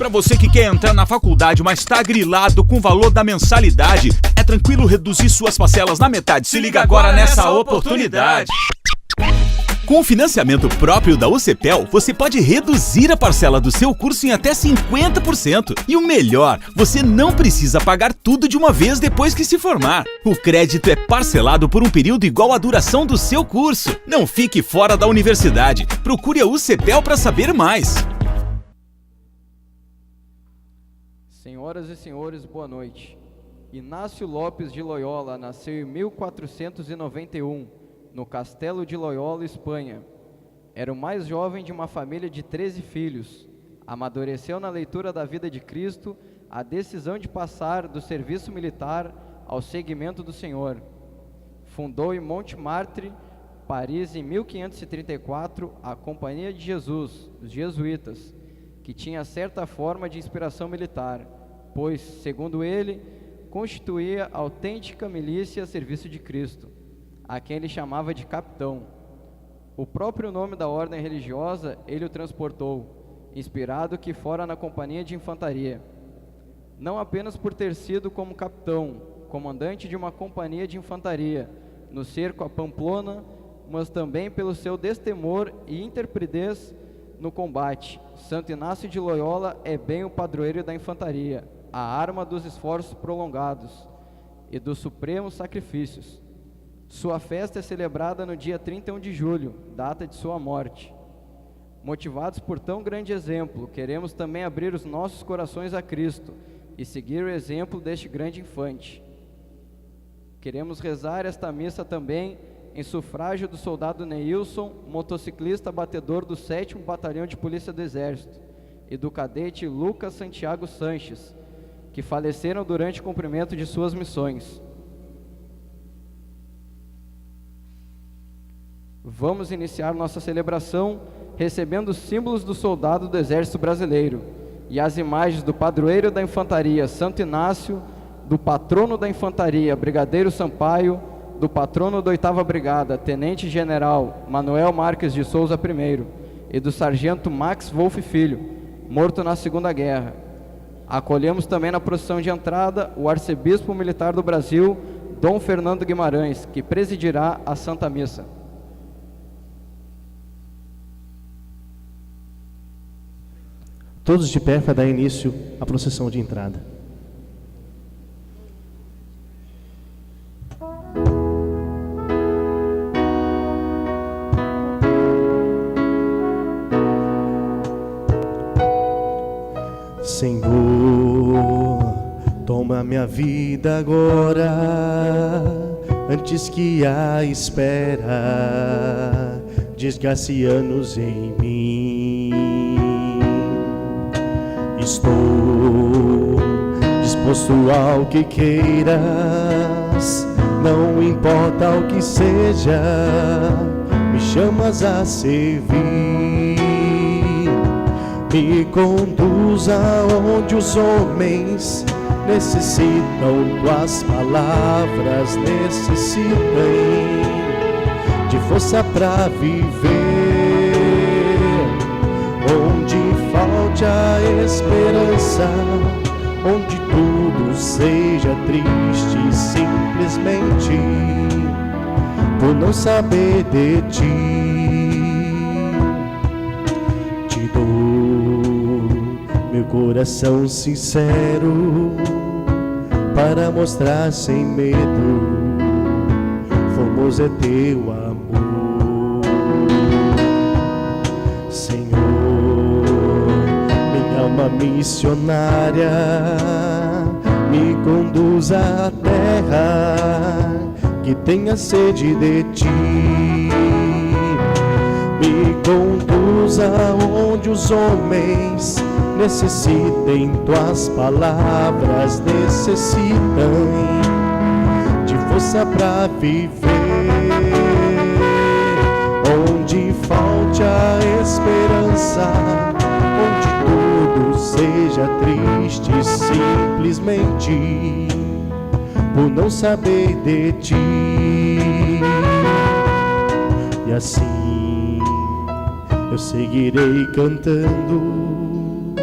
Para você que quer entrar na faculdade, mas tá grilado com o valor da mensalidade, é tranquilo reduzir suas parcelas na metade. Se liga agora nessa oportunidade. Com o financiamento próprio da UCPEL, você pode reduzir a parcela do seu curso em até 50%. E o melhor, você não precisa pagar tudo de uma vez depois que se formar. O crédito é parcelado por um período igual à duração do seu curso. Não fique fora da universidade. Procure a UCPEL para saber mais. Senhoras e senhores, boa noite. Inácio Lopes de Loyola nasceu em 1491, no Castelo de Loyola, Espanha. Era o mais jovem de uma família de 13 filhos. Amadureceu na leitura da vida de Cristo a decisão de passar do serviço militar ao seguimento do Senhor. Fundou em Montmartre, Paris, em 1534, a Companhia de Jesus, os jesuítas, que tinha certa forma de inspiração militar, pois, segundo ele, constituía autêntica milícia a serviço de Cristo, a quem ele chamava de capitão. O próprio nome da ordem religiosa ele o transportou, inspirado que fora na companhia de infantaria. Não apenas por ter sido como capitão, comandante de uma companhia de infantaria, no cerco a Pamplona, mas também pelo seu destemor e intrepidez no combate. Santo Inácio de Loyola é bem o padroeiro da infantaria, a arma dos esforços prolongados e dos supremos sacrifícios. Sua festa é celebrada no dia 31 de julho, data de sua morte. Motivados por tão grande exemplo, queremos também abrir os nossos corações a Cristo e seguir o exemplo deste grande infante. Queremos rezar esta missa também em sufrágio do soldado Neilson, motociclista batedor do 7º Batalhão de Polícia do Exército, e do cadete Lucas Santiago Sanches, que faleceram durante o cumprimento de suas missões. Vamos iniciar nossa celebração recebendo os símbolos do soldado do Exército Brasileiro e as imagens do padroeiro da infantaria, Santo Inácio, do patrono da infantaria, Brigadeiro Sampaio, do patrono da 8ª Brigada, Tenente General Manuel Marques de Souza I, e do sargento Max Wolff Filho, morto na Segunda Guerra. Acolhemos também na procissão de entrada o arcebispo militar do Brasil, Dom Fernando Guimarães, que presidirá a Santa Missa. Todos de pé para dar início à procissão de entrada. Senhor, toma minha vida agora, antes que a espera desgaste anos em mim. Estou disposto ao que queiras, não importa o que seja, me chamas a servir. Me conduz aonde os homens necessitam, tuas palavras necessitam de força para viver. Onde falte a esperança, onde tudo seja triste, simplesmente por não saber de ti. Te dou meu coração sincero para mostrar sem medo, formoso é teu amor. Alma missionária, me conduz à terra que tenha sede de ti. Me conduz aonde os homens necessitem, tuas palavras necessitam de força para viver. Onde falte a esperança, seja triste simplesmente por não saber de ti. E assim eu seguirei cantando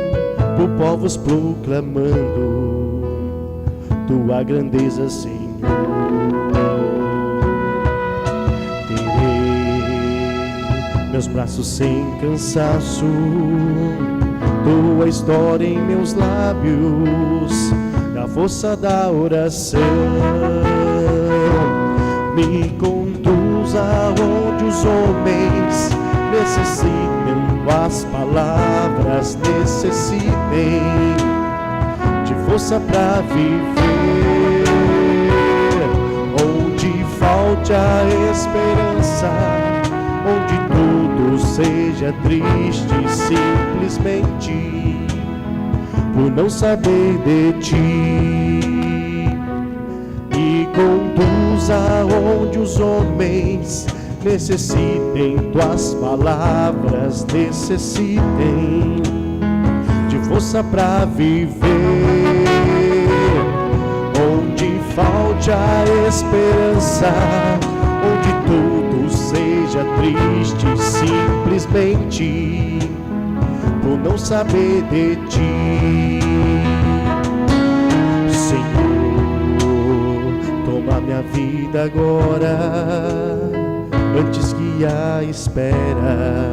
por povos proclamando tua grandeza, Senhor. Terei meus braços sem cansaço, tua história em meus lábios, a força da oração. Me conduz aonde os homens necessitem, as palavras necessitem de força para viver. Onde falte a esperança, onde tudo seja triste simplesmente por não saber de ti. Me conduz aonde os homens necessitem, tuas palavras necessitem de força para viver. Onde falte a esperança, onde tudo seja triste simplesmente por não saber de ti. Senhor, toma minha vida agora, antes que a espera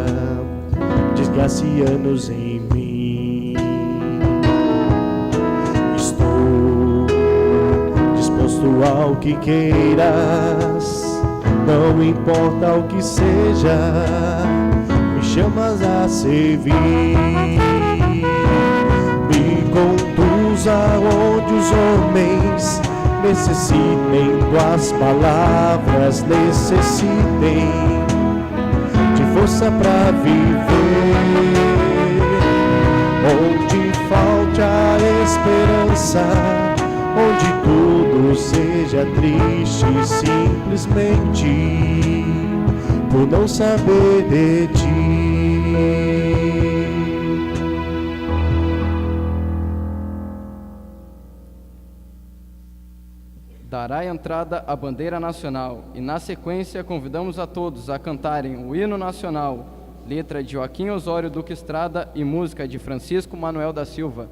desgaste anos em mim. Estou disposto ao que queiras, não importa o que seja, me chamas a servir. Me conduz aonde os homens necessitem, tuas palavras necessitem de força para viver. Onde falte a esperança, onde tudo seja triste simplesmente por não saber de ti. Dará entrada à bandeira nacional e, na sequência, convidamos a todos a cantarem o hino nacional, letra de Joaquim Osório Duque Estrada e música de Francisco Manuel da Silva.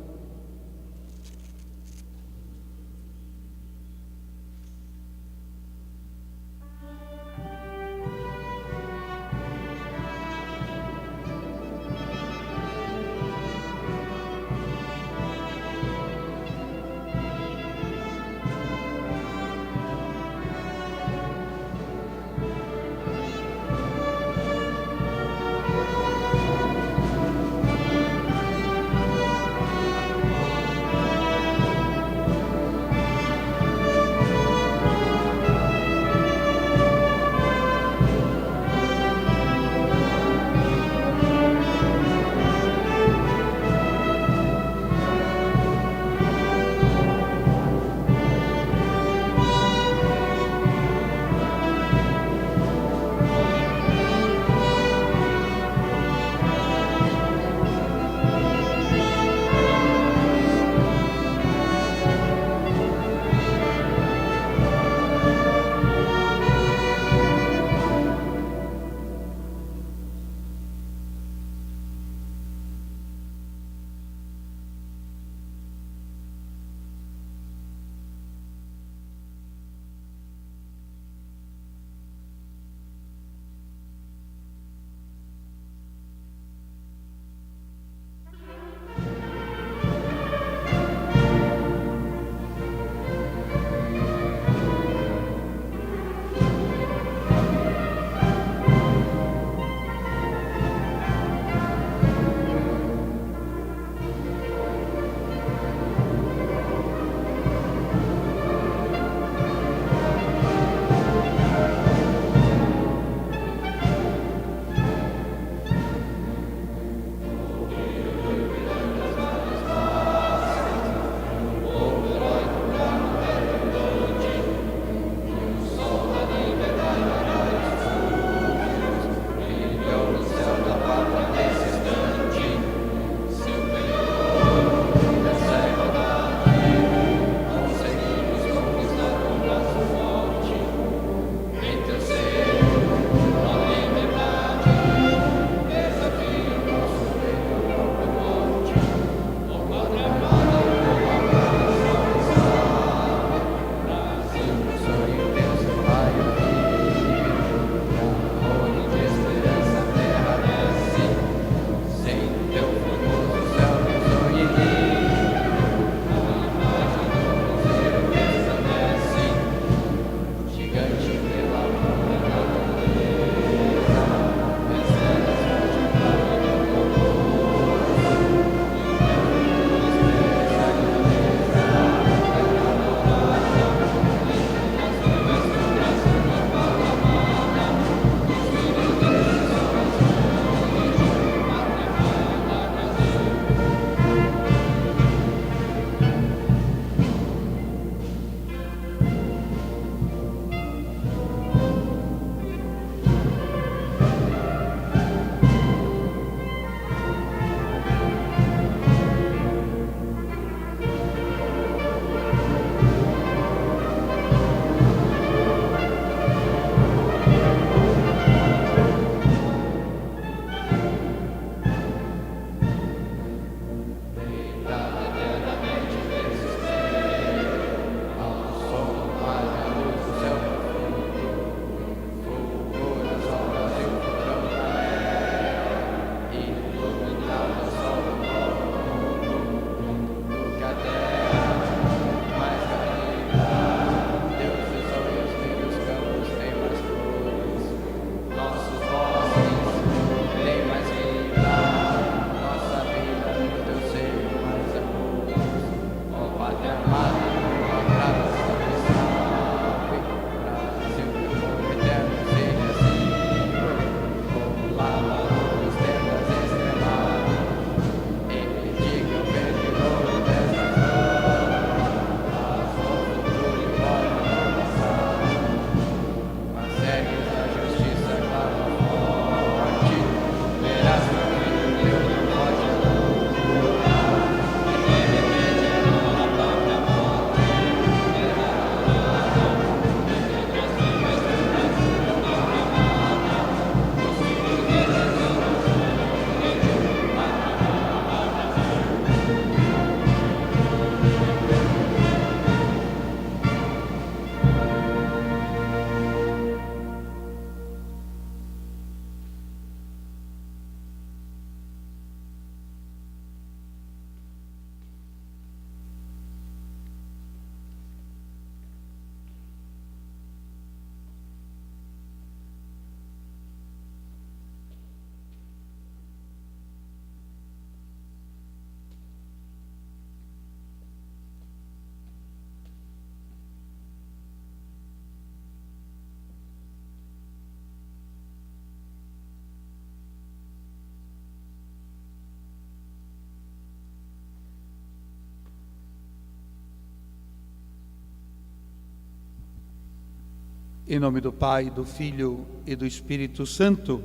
Em nome do Pai, do Filho e do Espírito Santo.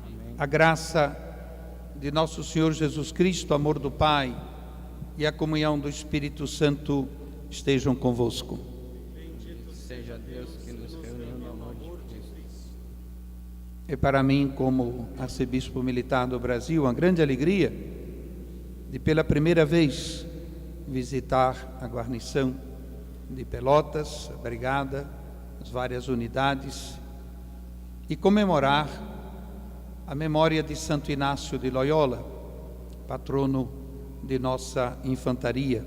Amém. A graça de nosso Senhor Jesus Cristo, o amor do Pai e a comunhão do Espírito Santo estejam convosco. Bendito seja Deus que nos reuniu no amor de Cristo. É para mim, como arcebispo militar do Brasil, uma grande alegria de pela primeira vez visitar a guarnição de Pelotas, a brigada, as várias unidades, e comemorar a memória de Santo Inácio de Loyola, patrono de nossa infantaria.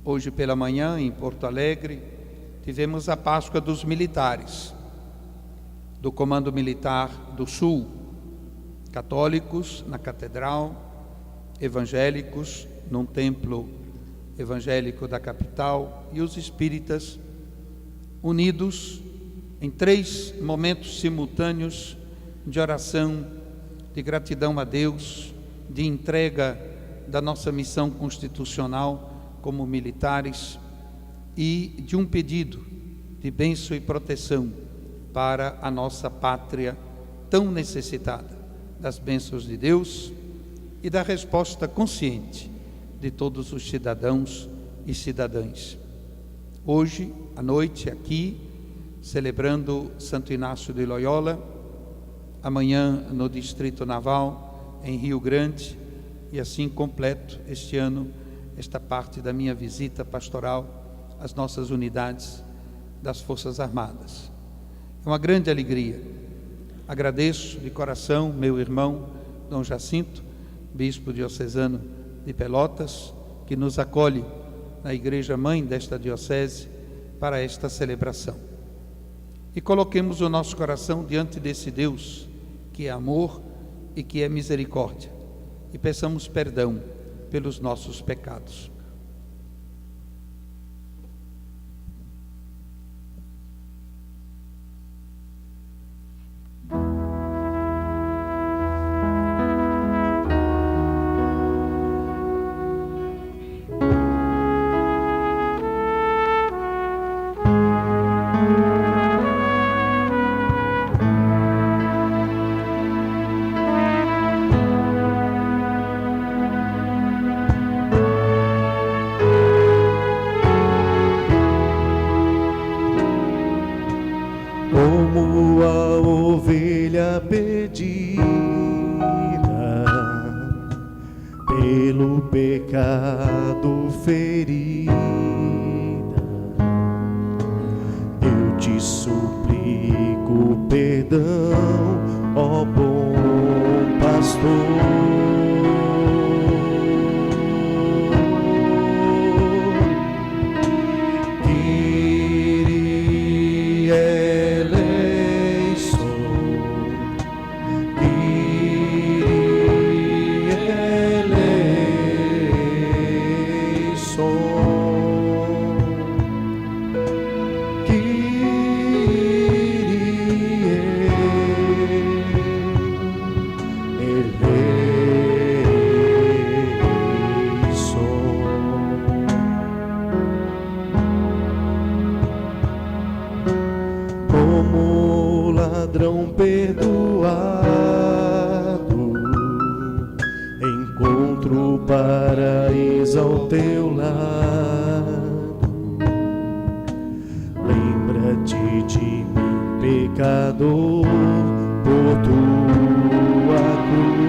Hoje pela manhã, em Porto Alegre, tivemos a Páscoa dos militares, do Comando Militar do Sul, católicos na catedral, evangélicos num templo evangélico da capital e os espíritas unidos em 3 momentos simultâneos de oração, de gratidão a Deus, de entrega da nossa missão constitucional como militares e de um pedido de bênção e proteção para a nossa pátria tão necessitada das bênçãos de Deus e da resposta consciente de todos os cidadãos e cidadãs. Hoje, à noite, aqui, celebrando Santo Inácio de Loyola, amanhã no Distrito Naval, em Rio Grande, e assim completo este ano, esta parte da minha visita pastoral às nossas unidades das Forças Armadas. É uma grande alegria. Agradeço de coração meu irmão Dom Jacinto, bispo diocesano de Pelotas, que nos acolhe na igreja mãe desta diocese para esta celebração. E coloquemos o nosso coração diante desse Deus que é amor e que é misericórdia, e peçamos perdão pelos nossos pecados. Como a ovelha perdida, pelo pecado ferida, eu te suplico perdão, ó bom pastor. Como ladrão perdoado, encontro o paraíso ao teu lado. Lembra-te de mim, pecador, por tua cruz.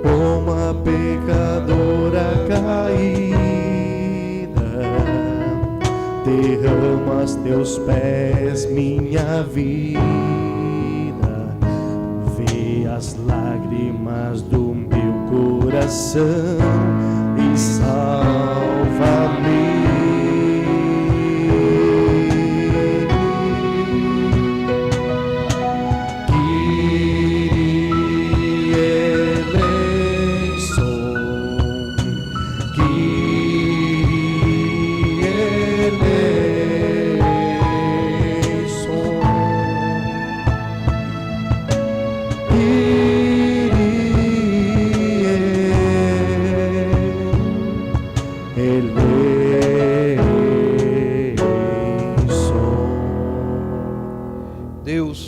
Como a pecadora caída, derrama aos teus pés minha vida. vê as lágrimas do meu coração e salva-me.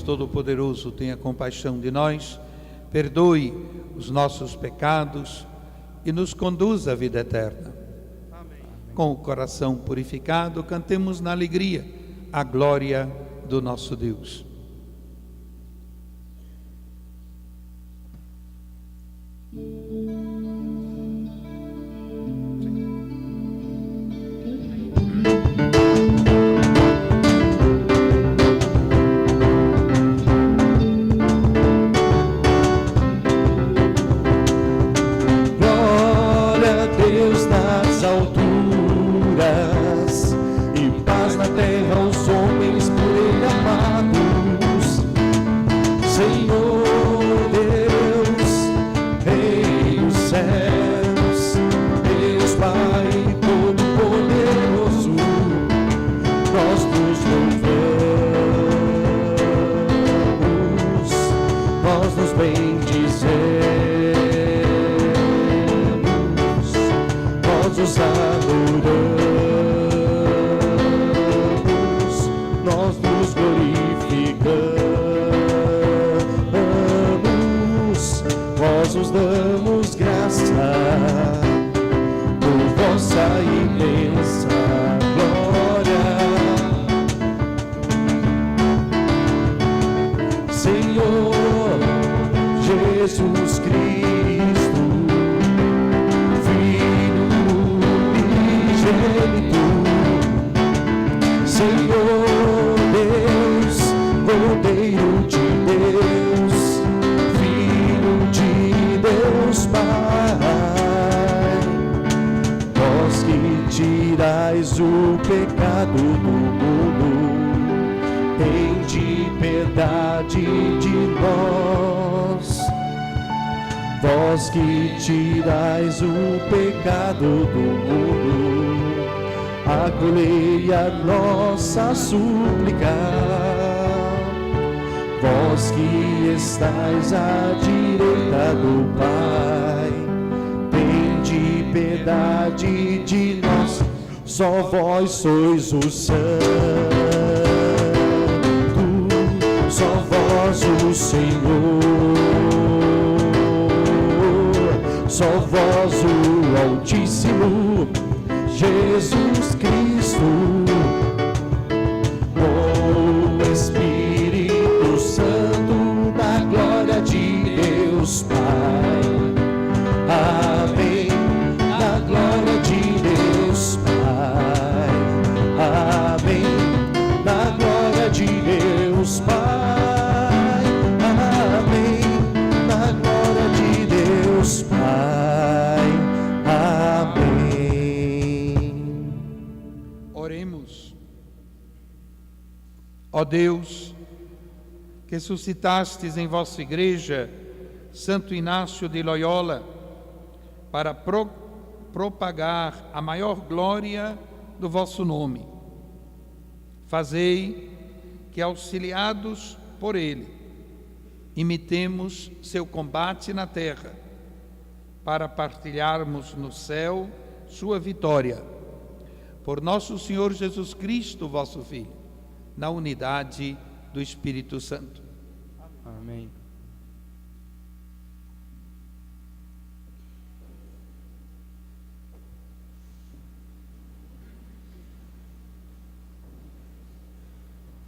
Todo-Poderoso, tenha compaixão de nós, perdoe os nossos pecados e nos conduza à vida eterna. Amém. Com o coração purificado, cantemos na alegria a glória do nosso Deus. Acolhei a nossa súplica, vós que estais à direita do Pai, tende piedade de nós, só vós sois o Santo, só vós o Senhor, só vós o Altíssimo, Jesus Cristo, o Espírito Santo, da glória de Deus Pai. Amém. Da glória de Deus Pai. Amém. Da glória de Deus Pai. Amém. Da glória de Deus Pai. Amém. Oremos. Ó Deus, que suscitastes em vossa igreja Santo Inácio de Loyola para propagar a maior glória do vosso nome, fazei que, auxiliados por ele, imitemos seu combate na terra, para partilharmos no céu sua vitória. Por nosso Senhor Jesus Cristo, vosso Filho, na unidade do Espírito Santo. Amém.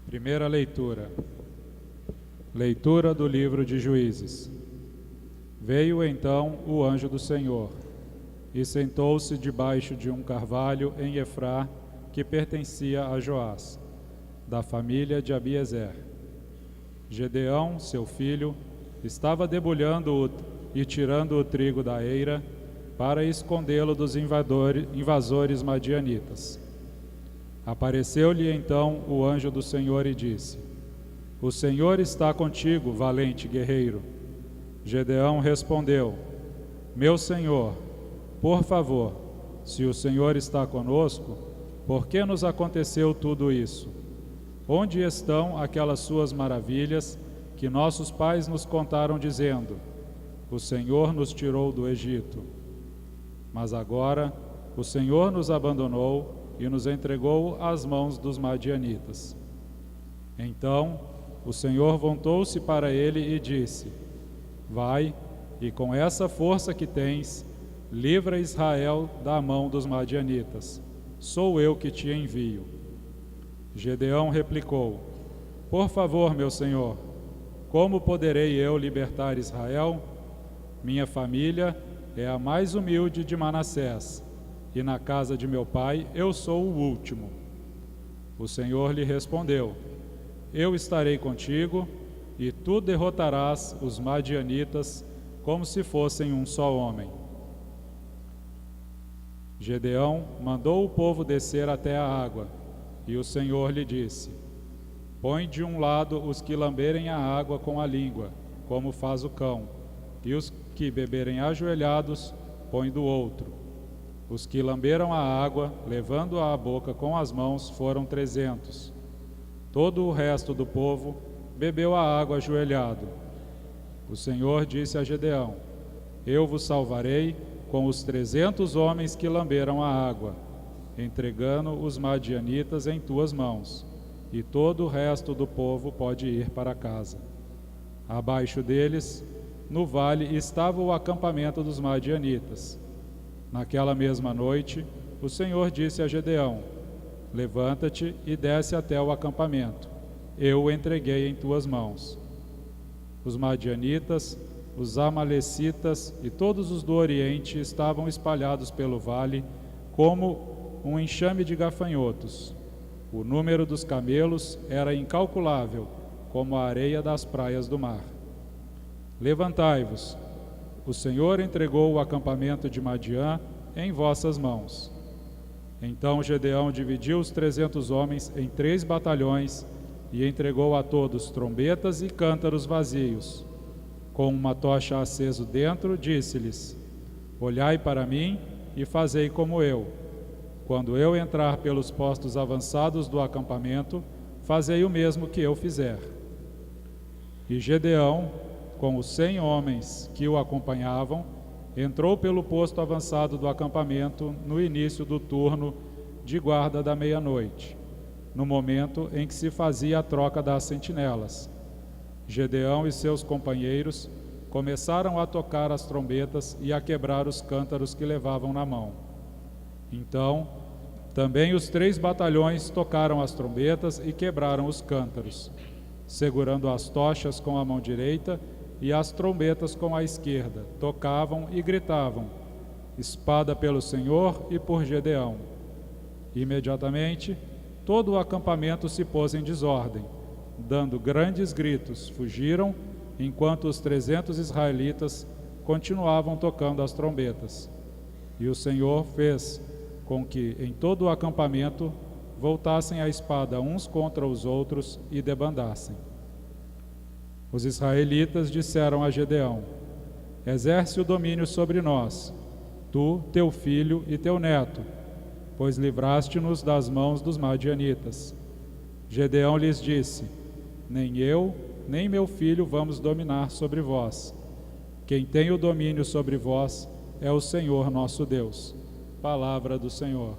Primeira leitura. Leitura do livro de Juízes. Veio então o anjo do Senhor e sentou-se debaixo de um carvalho em Efrá, que pertencia a Joás, da família de Abiezer. Gedeão, seu filho, estava debulhando e tirando o trigo da eira para escondê-lo dos invasores madianitas. Apareceu-lhe então o anjo do Senhor e disse: O Senhor está contigo, valente guerreiro. Gedeão respondeu: Meu Senhor, por favor, se o Senhor está conosco, por que nos aconteceu tudo isso? Onde estão aquelas suas maravilhas que nossos pais nos contaram dizendo: O Senhor nos tirou do Egito. Mas agora o Senhor nos abandonou e nos entregou às mãos dos madianitas. Então o Senhor voltou-se para ele e disse: Vai, e com essa força que tens, livra Israel da mão dos madianitas. Sou eu que te envio. Gedeão replicou: Por favor, meu senhor, como poderei eu libertar Israel? Minha família é a mais humilde de Manassés, e na casa de meu pai eu sou o último. O Senhor lhe respondeu: Eu estarei contigo, e tu derrotarás os madianitas como se fossem um só homem. Gedeão mandou o povo descer até a água, e o Senhor lhe disse: Põe de um lado os que lamberem a água com a língua, como faz o cão, e os que beberem ajoelhados, põe do outro. Os que lamberam a água, levando-a à boca com as mãos, foram 300. Todo o resto do povo bebeu a água ajoelhado. O Senhor disse a Gedeão: Eu vos salvarei com os 300 homens que lamberam a água, entregando os madianitas em tuas mãos, e todo o resto do povo pode ir para casa. Abaixo deles, no vale, estava o acampamento dos madianitas. Naquela mesma noite, o Senhor disse a Gedeão: Levanta-te e desce até o acampamento. Eu o entreguei em tuas mãos. Os madianitas, os amalecitas e todos os do Oriente estavam espalhados pelo vale como um enxame de gafanhotos. O número dos camelos era incalculável, como a areia das praias do mar. Levantai-vos. O Senhor entregou o acampamento de Madiã em vossas mãos. Então Gedeão dividiu os 300 homens em 3 batalhões e entregou a todos trombetas e cântaros vazios. Com uma tocha aceso dentro, disse-lhes: Olhai para mim e fazei como eu. Quando eu entrar pelos postos avançados do acampamento, fazei o mesmo que eu fizer. E Gedeão, com os 100 homens que o acompanhavam, entrou pelo posto avançado do acampamento no início do turno de guarda da meia-noite, no momento em que se fazia a troca das sentinelas. Gedeão e seus companheiros começaram a tocar as trombetas e a quebrar os cântaros que levavam na mão. Então, também os 3 batalhões tocaram as trombetas e quebraram os cântaros, segurando as tochas com a mão direita e as trombetas com a esquerda, tocavam e gritavam: Espada pelo Senhor e por Gedeão. Imediatamente, todo o acampamento se pôs em desordem. Dando grandes gritos, fugiram, enquanto os 300 israelitas continuavam tocando as trombetas. E o Senhor fez com que em todo o acampamento voltassem a espada uns contra os outros e debandassem. Os israelitas disseram a Gedeão: Exerce o domínio sobre nós, tu, teu filho e teu neto, pois livraste-nos das mãos dos madianitas. Gedeão lhes disse: Nem eu, nem meu filho vamos dominar sobre vós. Quem tem o domínio sobre vós é o Senhor nosso Deus. Palavra do Senhor.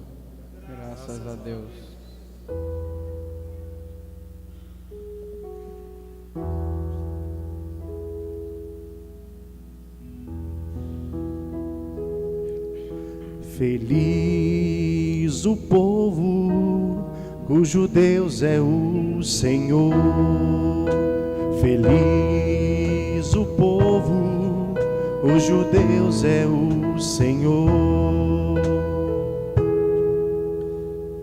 Graças a Deus. Feliz o povo cujo Deus é o Senhor. Feliz o povo cujo Deus é o Senhor.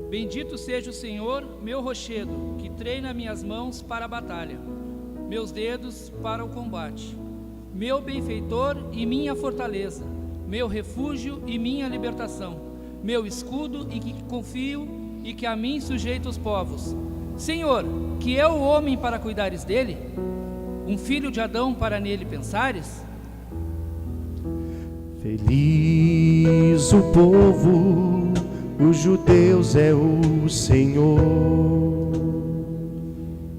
Bendito seja o Senhor, meu rochedo, que treina minhas mãos para a batalha, meus dedos para o combate. meu benfeitor e minha fortaleza, meu refúgio e minha libertação, meu escudo e que confio e que a mim sujeita os povos. Senhor, que é o homem para cuidares dele? Um filho de Adão para nele pensares? Feliz o povo cujo Deus é o Senhor.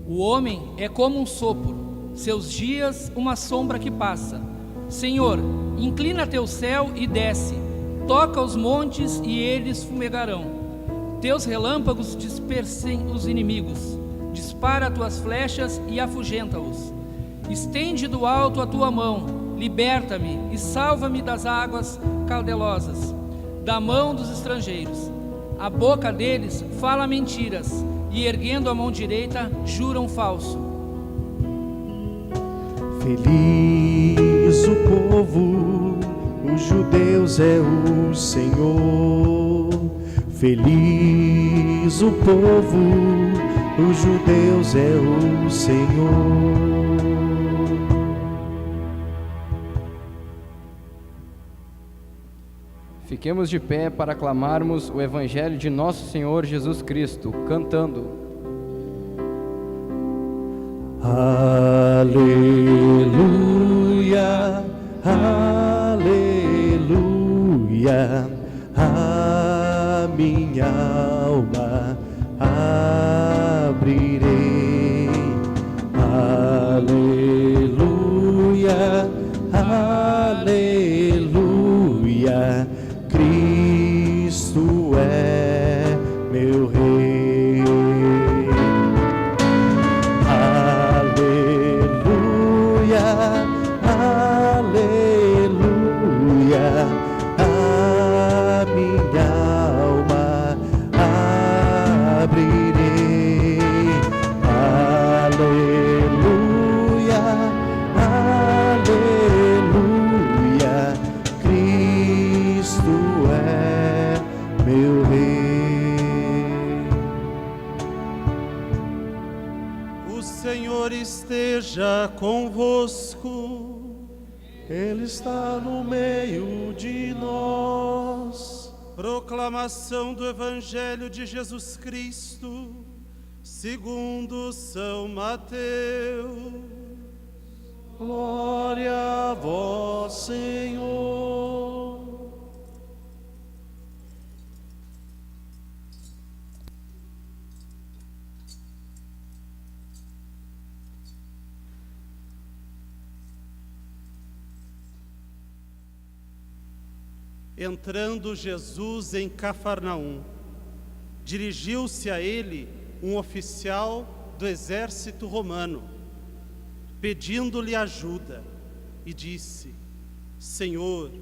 O homem é como um sopro, seus dias uma sombra que passa. Senhor, inclina teu céu e desce, toca os montes e eles fumegarão. Teus relâmpagos dispersem os inimigos, dispara tuas flechas e afugenta-os. Estende do alto a tua mão, liberta-me e salva-me das águas caudalosas, da mão dos estrangeiros. A boca deles fala mentiras, e erguendo a mão direita, juram falso. Feliz o povo cujo Deus é o Senhor. Feliz o povo cujo Deus é o Senhor. Fiquemos de pé para aclamarmos o Evangelho de Nosso Senhor Jesus Cristo, cantando: Aleluia, aleluia, a minha alma abrirei. Aleluia, aleluia, Cristo é meu Rei. Aleluia, aleluia, a minha alma abrirei. Aleluia, aleluia, Cristo é meu Rei. O Senhor esteja convosco. Ele está no meio de nós. Proclamação do Evangelho de Jesus Cristo, segundo São Mateus. Glória a vós, Senhor. Entrando Jesus em Cafarnaum, dirigiu-se a ele um oficial do exército romano, pedindo-lhe ajuda, e disse: Senhor,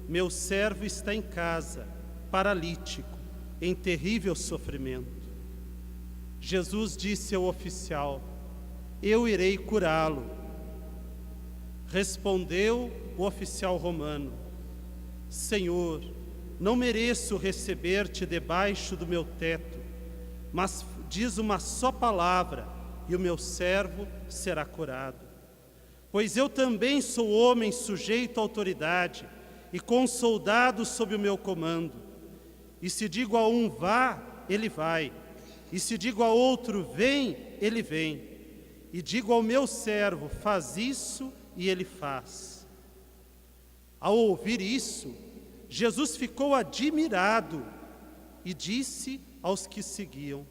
meu servo está em casa, paralítico, em terrível sofrimento. Jesus disse ao oficial: Eu irei curá-lo. Respondeu o oficial romano: Senhor, não mereço receber-te debaixo do meu teto, mas diz uma só palavra e o meu servo será curado. Pois eu também sou homem sujeito à autoridade e com soldados sob o meu comando. E se digo a um vá, ele vai, e se digo a outro vem, ele vem, e digo ao meu servo faz isso e ele faz. Ao ouvir isso, Jesus ficou admirado e disse aos que seguiam: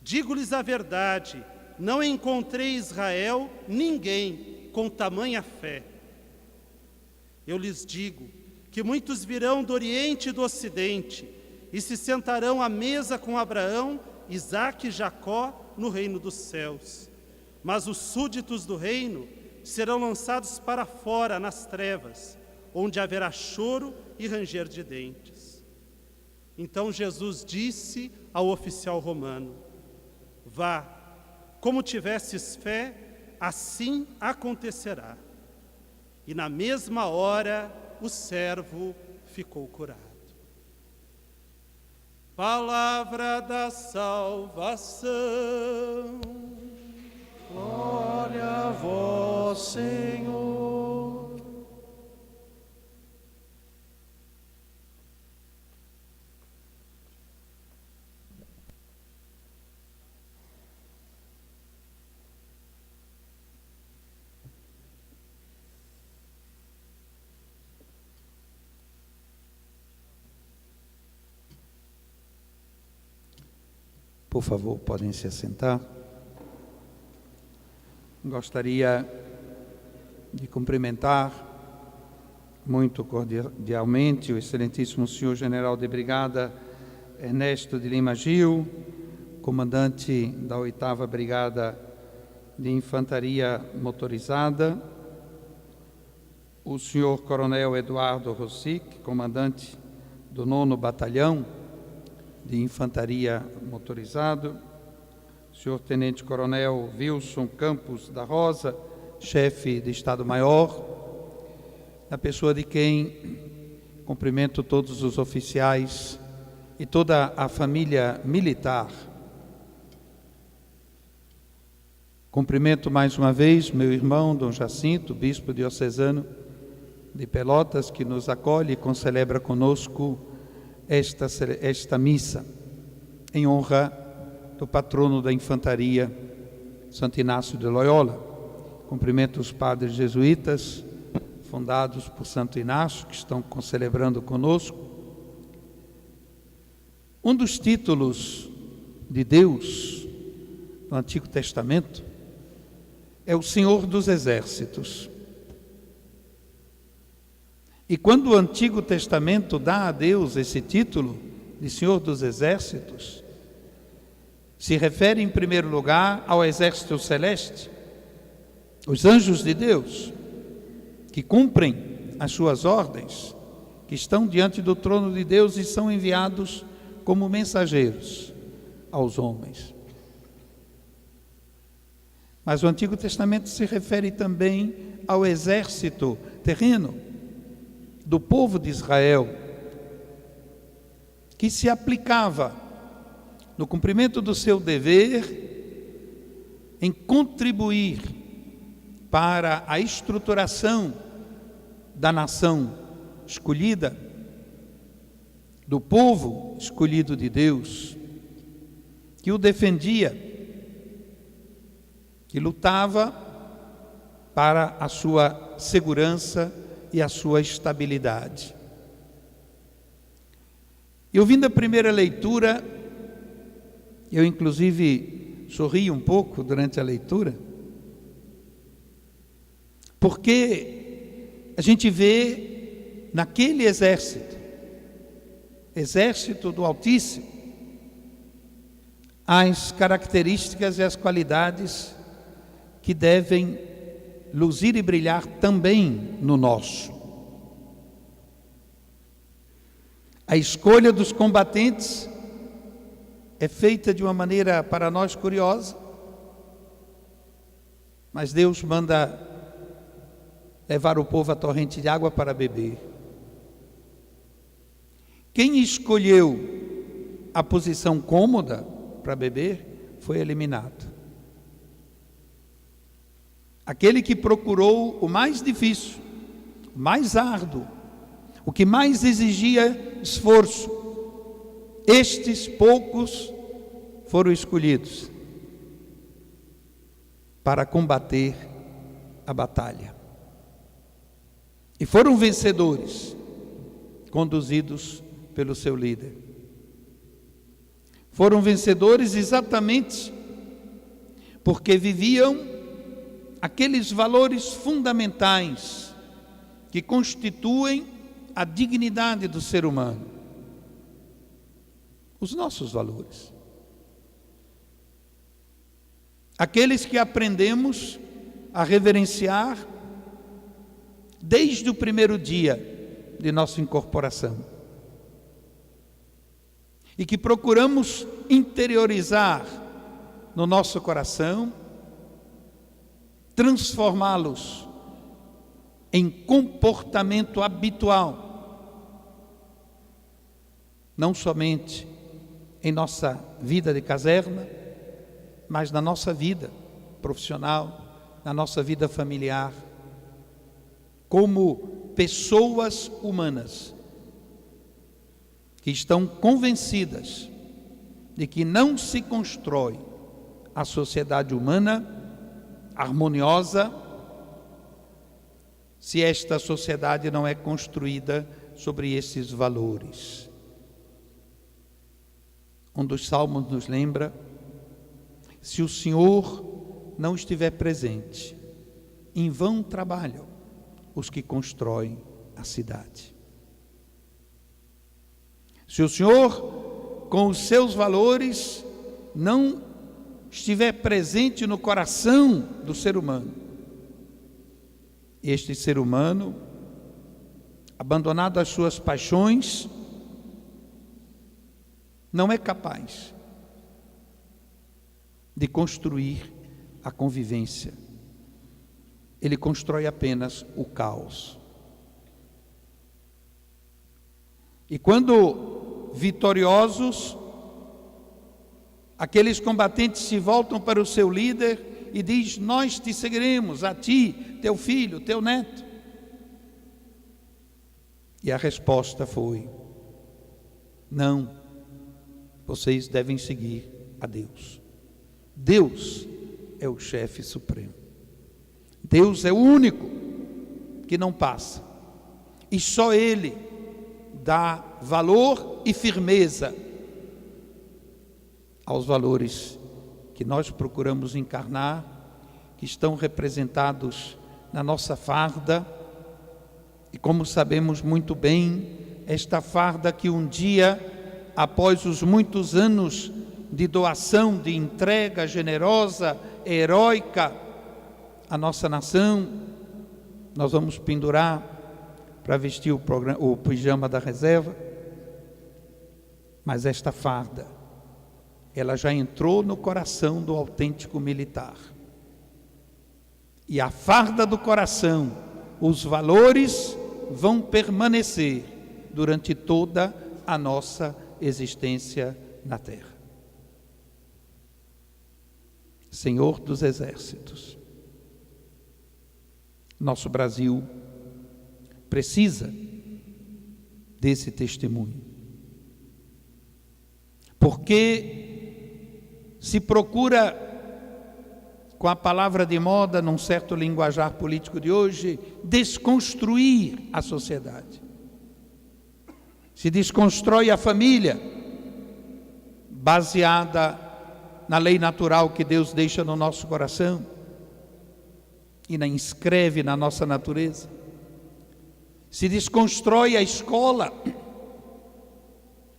Digo-lhes a verdade, não encontrei em Israel ninguém com tamanha fé. Eu lhes digo que muitos virão do Oriente e do Ocidente e se sentarão à mesa com Abraão, Isaque e Jacó no reino dos céus. Mas os súditos do reino serão lançados para fora nas trevas, onde haverá choro e ranger de dentes. Então Jesus disse ao oficial romano: Vá, como tivesses fé, assim acontecerá. E na mesma hora o servo ficou curado. Palavra da salvação. Glória a vós, Senhor. Por favor, podem se assentar. Gostaria de cumprimentar muito cordialmente o excelentíssimo senhor general de brigada Ernesto de Lima Gil, comandante da 8ª Brigada de Infantaria Motorizada, o senhor coronel Eduardo Rossic, comandante do 9º Batalhão de Infantaria Motorizado, o senhor tenente-coronel Wilson Campos da Rosa, chefe de Estado-Maior, na pessoa de quem cumprimento todos os oficiais e toda a família militar. Cumprimento mais uma vez meu irmão, Dom Jacinto, bispo diocesano de Pelotas, que nos acolhe e concelebra conosco esta missa, em honra do patrono da infantaria, Santo Inácio de Loyola. Cumprimento os padres jesuítas, fundados por Santo Inácio, que estão concelebrando conosco. Um dos títulos de Deus no Antigo Testamento é o Senhor dos Exércitos. E quando o Antigo Testamento dá a Deus esse título de Senhor dos Exércitos, se refere em primeiro lugar ao exército celeste, os anjos de Deus, que cumprem as suas ordens, que estão diante do trono de Deus e são enviados como mensageiros aos homens. Mas o Antigo Testamento se refere também ao exército terreno do povo de Israel, que se aplicava no cumprimento do seu dever em contribuir para a estruturação da nação escolhida, do povo escolhido de Deus, que o defendia, que lutava para a sua segurança e a sua estabilidade. E ouvindo a primeira leitura, eu inclusive sorri um pouco durante a leitura, porque a gente vê naquele exército do Altíssimo, as características e as qualidades que devem luzir e brilhar também no nosso. A escolha dos combatentes é feita de uma maneira para nós curiosa, mas Deus manda levar o povo à torrente de água para beber. Quem escolheu a posição cômoda para beber foi eliminado. Aquele que procurou o mais difícil, o mais árduo, o que mais exigia esforço, estes poucos foram escolhidos para combater a batalha. E foram vencedores, conduzidos pelo seu líder. Foram vencedores exatamente porque viviam aqueles valores fundamentais que constituem a dignidade do ser humano. Os nossos valores. Aqueles que aprendemos a reverenciar desde o primeiro dia de nossa incorporação. E que procuramos interiorizar no nosso coração, transformá-los em comportamento habitual, não somente em nossa vida de caserna, mas na nossa vida profissional, na nossa vida familiar, como pessoas humanas que estão convencidas de que não se constrói a sociedade humana harmoniosa se esta sociedade não é construída sobre esses valores. Um dos salmos nos lembra Se o Senhor não estiver presente, em vão trabalham os que constroem a cidade. Se o Senhor, com os seus valores, não estiver presente no coração do ser humano, este ser humano, abandonado às suas paixões, não é capaz de construir a convivência. Ele constrói apenas o caos. E quando vitoriosos, aqueles combatentes se voltam para o seu líder e diz: nós te seguiremos, a ti, teu filho, teu neto. E a resposta foi: não, vocês devem seguir a Deus. Deus é o chefe supremo. Deus é o único que não passa. E só Ele dá valor e firmeza aos valores que nós procuramos encarnar, que estão representados na nossa farda. E como sabemos muito bem, esta farda que um dia, após os muitos anos de doação, de entrega generosa, heróica à nossa nação, nós vamos pendurar para vestir o pijama da reserva. Mas esta farda, ela já entrou no coração do autêntico militar. E a farda do coração, os valores vão permanecer durante toda a nossa existência na terra. Senhor dos exércitos, nosso Brasil precisa desse testemunho, porque se procura, com a palavra de moda, num certo linguajar político de hoje, desconstruir a sociedade. Se desconstrói a família, baseada na lei natural que Deus deixa no nosso coração e na inscreve na nossa natureza. Se desconstrói a escola,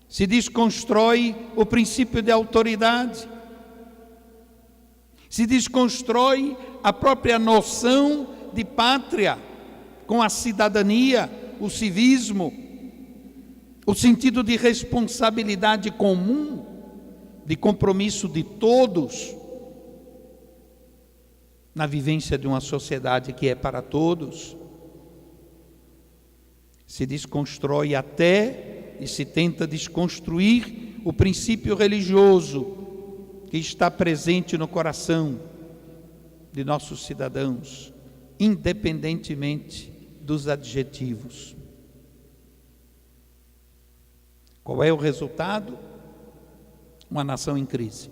se desconstrói o princípio de autoridade, se desconstrói a própria noção de pátria, com a cidadania, o civismo, o sentido de responsabilidade comum, de compromisso de todos, na vivência de uma sociedade que é para todos. Se desconstrói até e se tenta desconstruir o princípio religioso que está presente no coração de nossos cidadãos, independentemente dos adjetivos. Qual é o resultado? Uma nação em crise.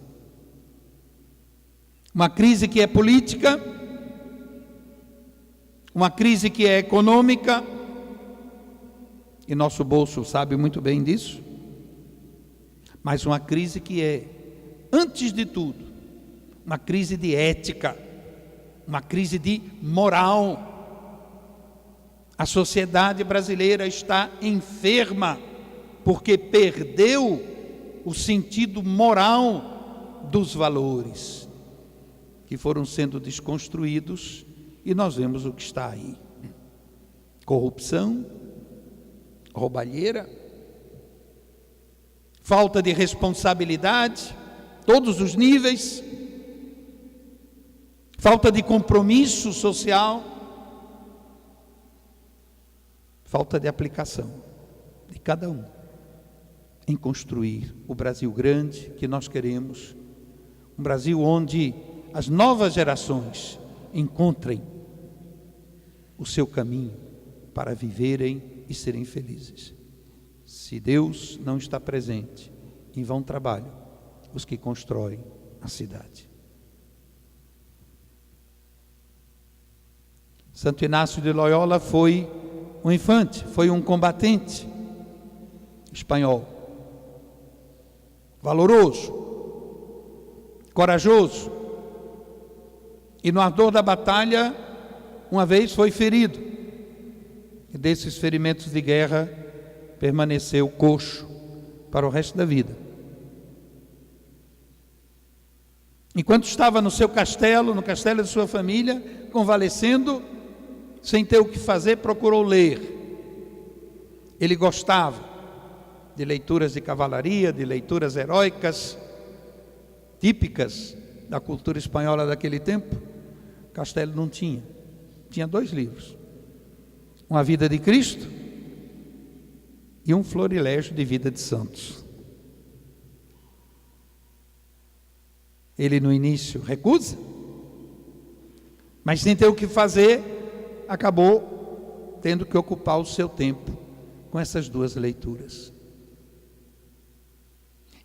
Uma crise que é política, uma crise que é econômica, e nosso bolso sabe muito bem disso, mas uma crise que é, antes de tudo, uma crise de ética, uma crise de moral. A sociedade brasileira está enferma, porque perdeu o sentido moral dos valores que foram sendo desconstruídos, e nós vemos o que está aí: corrupção, roubalheira, falta de responsabilidade, todos os níveis, falta de compromisso social, falta de aplicação de cada um em construir o Brasil grande que nós queremos, um Brasil onde as novas gerações encontrem o seu caminho para viverem e serem felizes. Se Deus não está presente, em vão trabalham os que constroem a cidade. Santo Inácio de Loyola foi um infante, foi um combatente espanhol, valoroso, corajoso, e no ardor da batalha, uma vez foi ferido, e desses ferimentos de guerra permaneceu coxo para o resto da vida. Enquanto estava no seu castelo, no castelo de sua família, convalescendo, sem ter o que fazer, procurou ler. Ele gostava de leituras de cavalaria, de leituras heróicas, típicas da cultura espanhola daquele tempo. Castelo não tinha. Tinha 2 livros. Uma Vida de Cristo e um florilégio de Vida de Santos. Ele no início recusa, mas sem ter o que fazer, acabou tendo que ocupar o seu tempo com essas 2 leituras.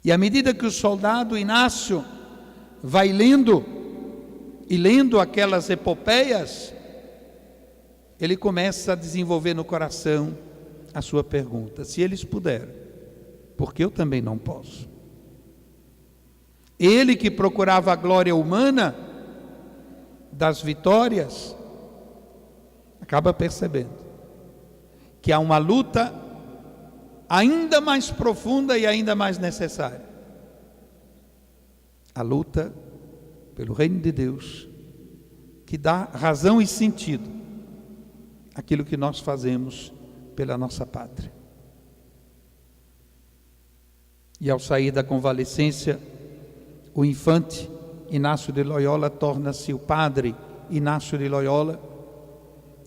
E à medida que o soldado Inácio vai lendo aquelas epopeias, ele começa a desenvolver no coração a sua pergunta: se eles puderam, por que eu também não posso? Ele que procurava a glória humana das vitórias, acaba percebendo que há uma luta ainda mais profunda e ainda mais necessária. A luta pelo reino de Deus, que dá razão e sentido àquilo que nós fazemos pela nossa pátria. E ao sair da convalescência, o infante Inácio de Loyola torna-se o padre Inácio de Loyola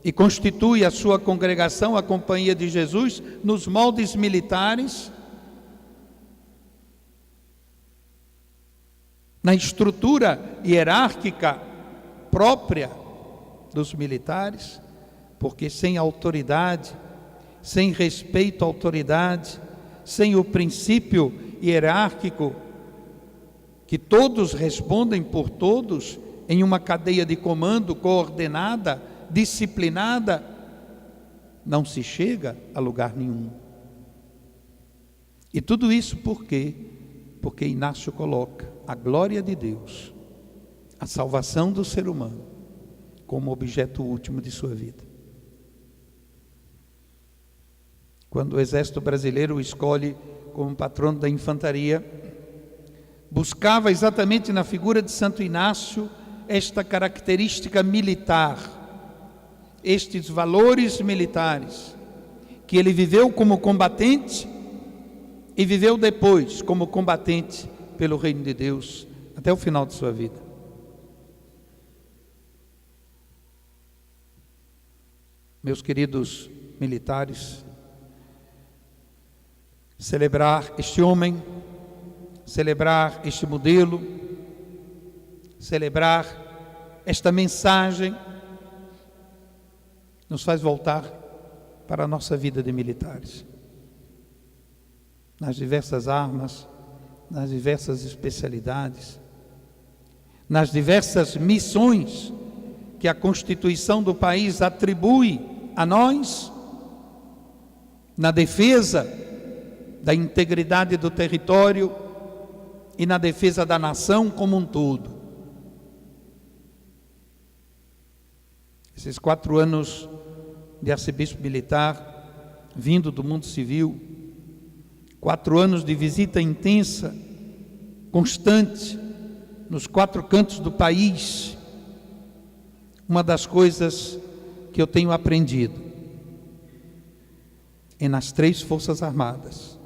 e constitui a sua congregação, a Companhia de Jesus, nos moldes militares, na estrutura hierárquica própria dos militares, porque sem autoridade, sem respeito à autoridade, sem o princípio hierárquico que todos respondem por todos, em uma cadeia de comando coordenada, disciplinada, não se chega a lugar nenhum. E tudo isso por quê? Porque Inácio coloca a glória de Deus, a salvação do ser humano, como objeto último de sua vida. Quando o exército brasileiro o escolhe como patrono da infantaria, buscava exatamente na figura de Santo Inácio esta característica militar, estes valores militares, que ele viveu como combatente e viveu depois como combatente pelo reino de Deus, até o final de sua vida. Meus queridos militares, celebrar este homem, celebrar este modelo, celebrar esta mensagem, nos faz voltar para a nossa vida de militares. Nas diversas armas, nas diversas especialidades, nas diversas missões que a Constituição do país atribui a nós, na defesa da integridade do território e na defesa da nação como um todo. Esses 4 anos de arcebispo militar, vindo do mundo civil, 4 anos de visita intensa, constante, nos 4 cantos do país. Uma das coisas que eu tenho aprendido é nas 3 forças armadas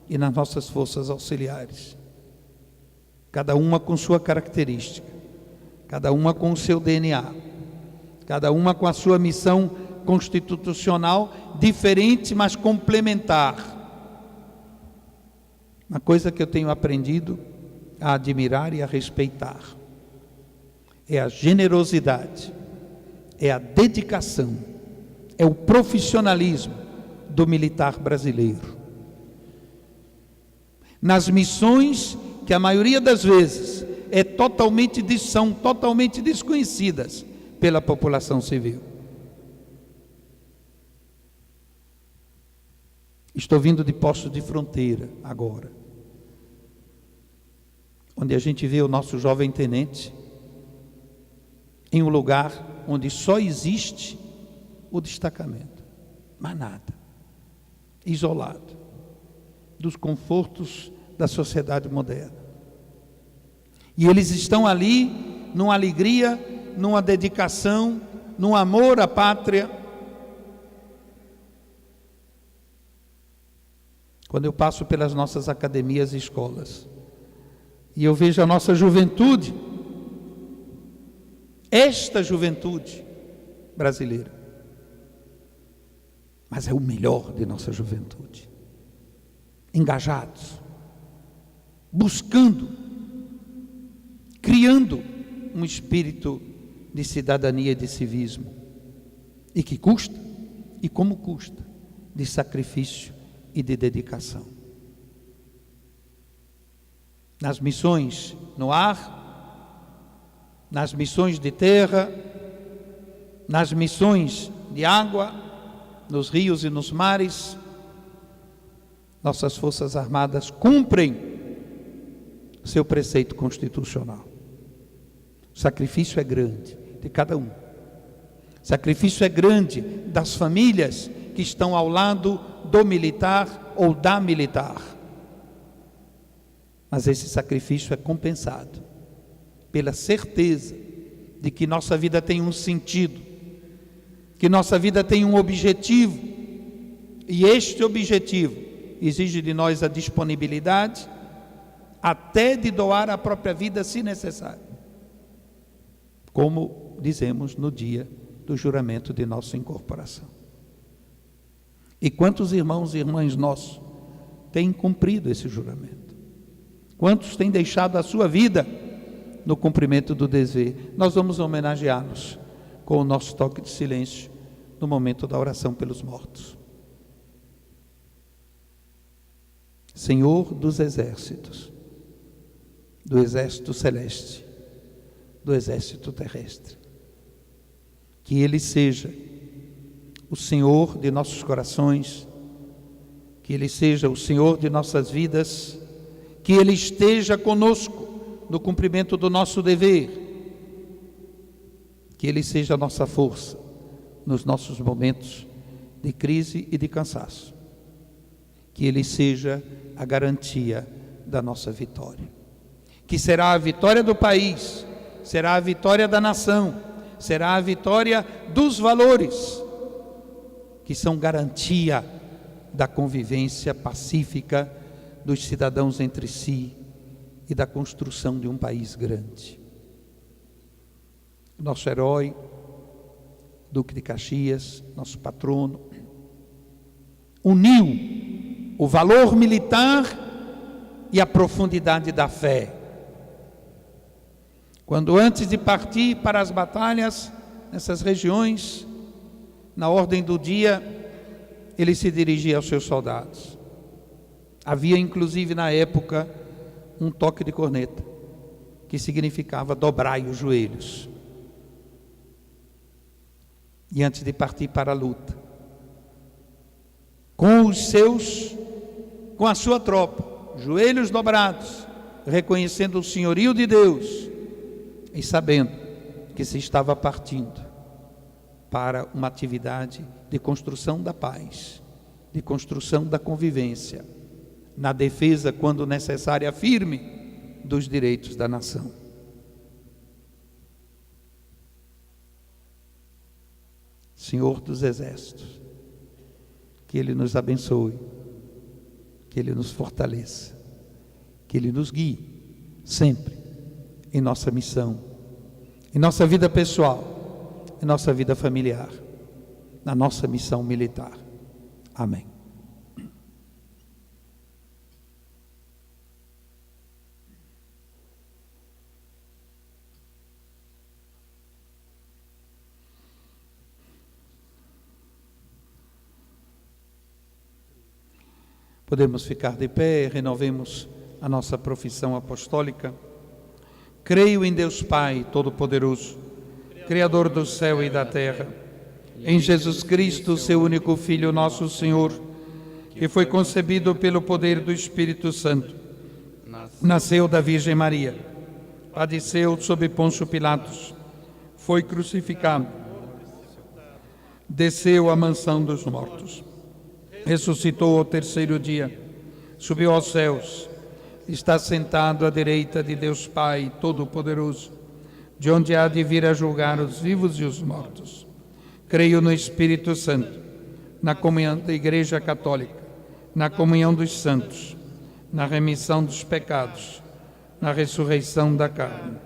e nas nossas forças auxiliares, cada uma com sua característica, cada uma com o seu DNA, cada uma com a sua missão constitucional diferente, mas complementar. Uma coisa que eu tenho aprendido a admirar e a respeitar é a generosidade, é a dedicação, é o profissionalismo do militar brasileiro. Nas missões que a maioria das vezes são totalmente desconhecidas pela população civil. Estou vindo de Poços de Fronteira agora. onde a gente vê o nosso jovem tenente em um lugar onde só existe o destacamento, mais nada, isolado dos confortos da sociedade moderna. E eles estão ali numa alegria, numa dedicação, num amor à pátria. Quando eu passo pelas nossas academias e escolas, e eu vejo a nossa juventude, esta juventude brasileira, mas é o melhor de nossa juventude, engajados, buscando, criando um espírito de cidadania e de civismo, e que custa, e como custa, de sacrifício e de dedicação. Nas missões no ar, nas missões de terra, nas missões de água, nos rios e nos mares, nossas forças armadas cumprem seu preceito constitucional. O sacrifício é grande de cada um. O sacrifício é grande das famílias que estão ao lado do militar ou da militar. Mas esse sacrifício é compensado pela certeza de que nossa vida tem um sentido, que nossa vida tem um objetivo, e este objetivo exige de nós a disponibilidade até de doar a própria vida se necessário, como dizemos no dia do juramento de nossa incorporação. E quantos irmãos e irmãs nossos têm cumprido esse juramento? Quantos têm deixado a sua vida no cumprimento do dever? Nós vamos homenageá-los com o nosso toque de silêncio no momento da oração pelos mortos. Senhor dos exércitos, do exército celeste, do exército terrestre, que Ele seja o Senhor de nossos corações, que Ele seja o Senhor de nossas vidas, que Ele esteja conosco no cumprimento do nosso dever, que Ele seja a nossa força nos nossos momentos de crise e de cansaço, que Ele seja a garantia da nossa vitória, que será a vitória do país, será a vitória da nação, será a vitória dos valores, que são garantia da convivência pacífica dos cidadãos entre si e da construção de um país grande. Nosso herói, Duque de Caxias, nosso patrono, uniu o valor militar e a profundidade da fé. Quando antes de partir para as batalhas nessas regiões, na ordem do dia, ele se dirigia aos seus soldados. Havia inclusive na época um toque de corneta, que significava dobrai os joelhos. E antes de partir para a luta, com a sua tropa, joelhos dobrados, reconhecendo o senhorio de Deus e sabendo que se estava partindo para uma atividade de construção da paz, de construção da convivência, na defesa, quando necessária, firme dos direitos da nação. Senhor dos exércitos, que Ele nos abençoe, que Ele nos fortaleça, que Ele nos guie sempre em nossa missão, em nossa vida pessoal, em nossa vida familiar, na nossa missão militar. Amém. Podemos ficar de pé, renovemos a nossa profissão apostólica. Creio em Deus Pai Todo-Poderoso, Criador do céu e da terra, em Jesus Cristo, seu único Filho, nosso Senhor, que foi concebido pelo poder do Espírito Santo, Nasceu da Virgem Maria, padeceu sob Pôncio Pilatos, foi crucificado, desceu à mansão dos mortos, ressuscitou ao terceiro dia, subiu aos céus, está sentado à direita de Deus Pai Todo-Poderoso, de onde há de vir a julgar os vivos e os mortos. Creio no Espírito Santo, na comunhão da Igreja Católica, na comunhão dos santos, na remissão dos pecados, na ressurreição da carne,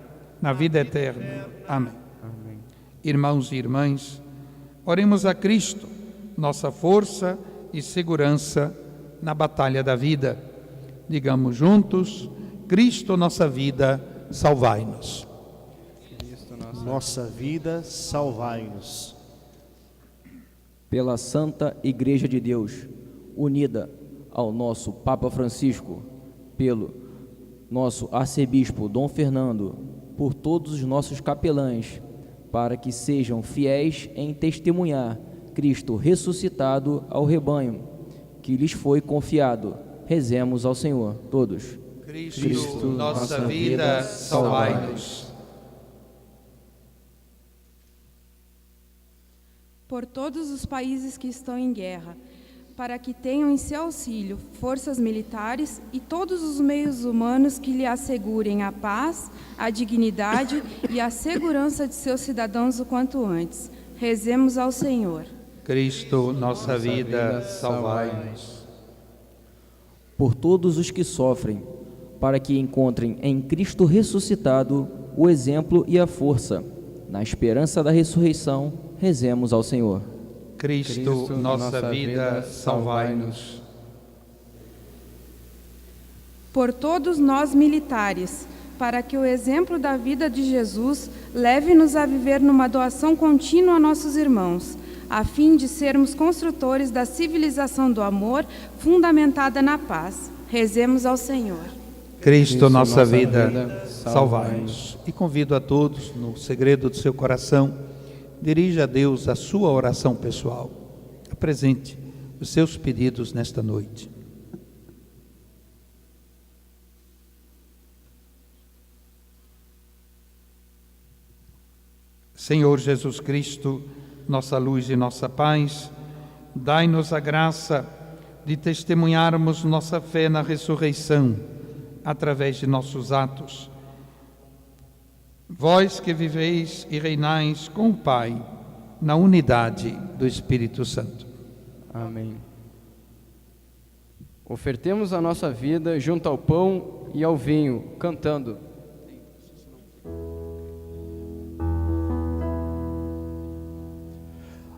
na vida eterna. Amém. Amém. Irmãos e irmãs, oremos a Cristo, nossa força e segurança na batalha da vida. Digamos juntos: Cristo, nossa vida, salvai-nos. Nossa vida, salvai-nos. Pela Santa Igreja de Deus, unida ao nosso Papa Francisco, pelo nosso arcebispo Dom Fernando, por todos os nossos capelães, para que sejam fiéis em testemunhar Cristo ressuscitado ao rebanho que lhes foi confiado. Rezemos ao Senhor, todos. Cristo, nossa vida, salvai-nos. Por todos os países que estão em guerra, para que tenham em seu auxílio forças militares e todos os meios humanos que lhe assegurem a paz, a dignidade e a segurança de seus cidadãos o quanto antes. Rezemos ao Senhor. Cristo, nossa vida, salvai-nos. Por todos os que sofrem, para que encontrem em Cristo ressuscitado o exemplo e a força, na esperança da ressurreição, rezemos ao Senhor. Cristo, nossa vida, salvai-nos. Por todos nós militares, para que o exemplo da vida de Jesus leve-nos a viver numa doação contínua a nossos irmãos, a fim de sermos construtores da civilização do amor fundamentada na paz. Rezemos ao Senhor. Cristo, nossa vida, salvai-nos. E convido a todos, no segredo do seu coração, dirija a Deus a sua oração pessoal. Apresente os seus pedidos nesta noite. Senhor Jesus Cristo, nossa luz e nossa paz, dai-nos a graça de testemunharmos nossa fé na ressurreição através de nossos atos. Vós que viveis e reinais com o Pai, na unidade do Espírito Santo. Amém. Ofertemos a nossa vida junto ao pão e ao vinho, cantando.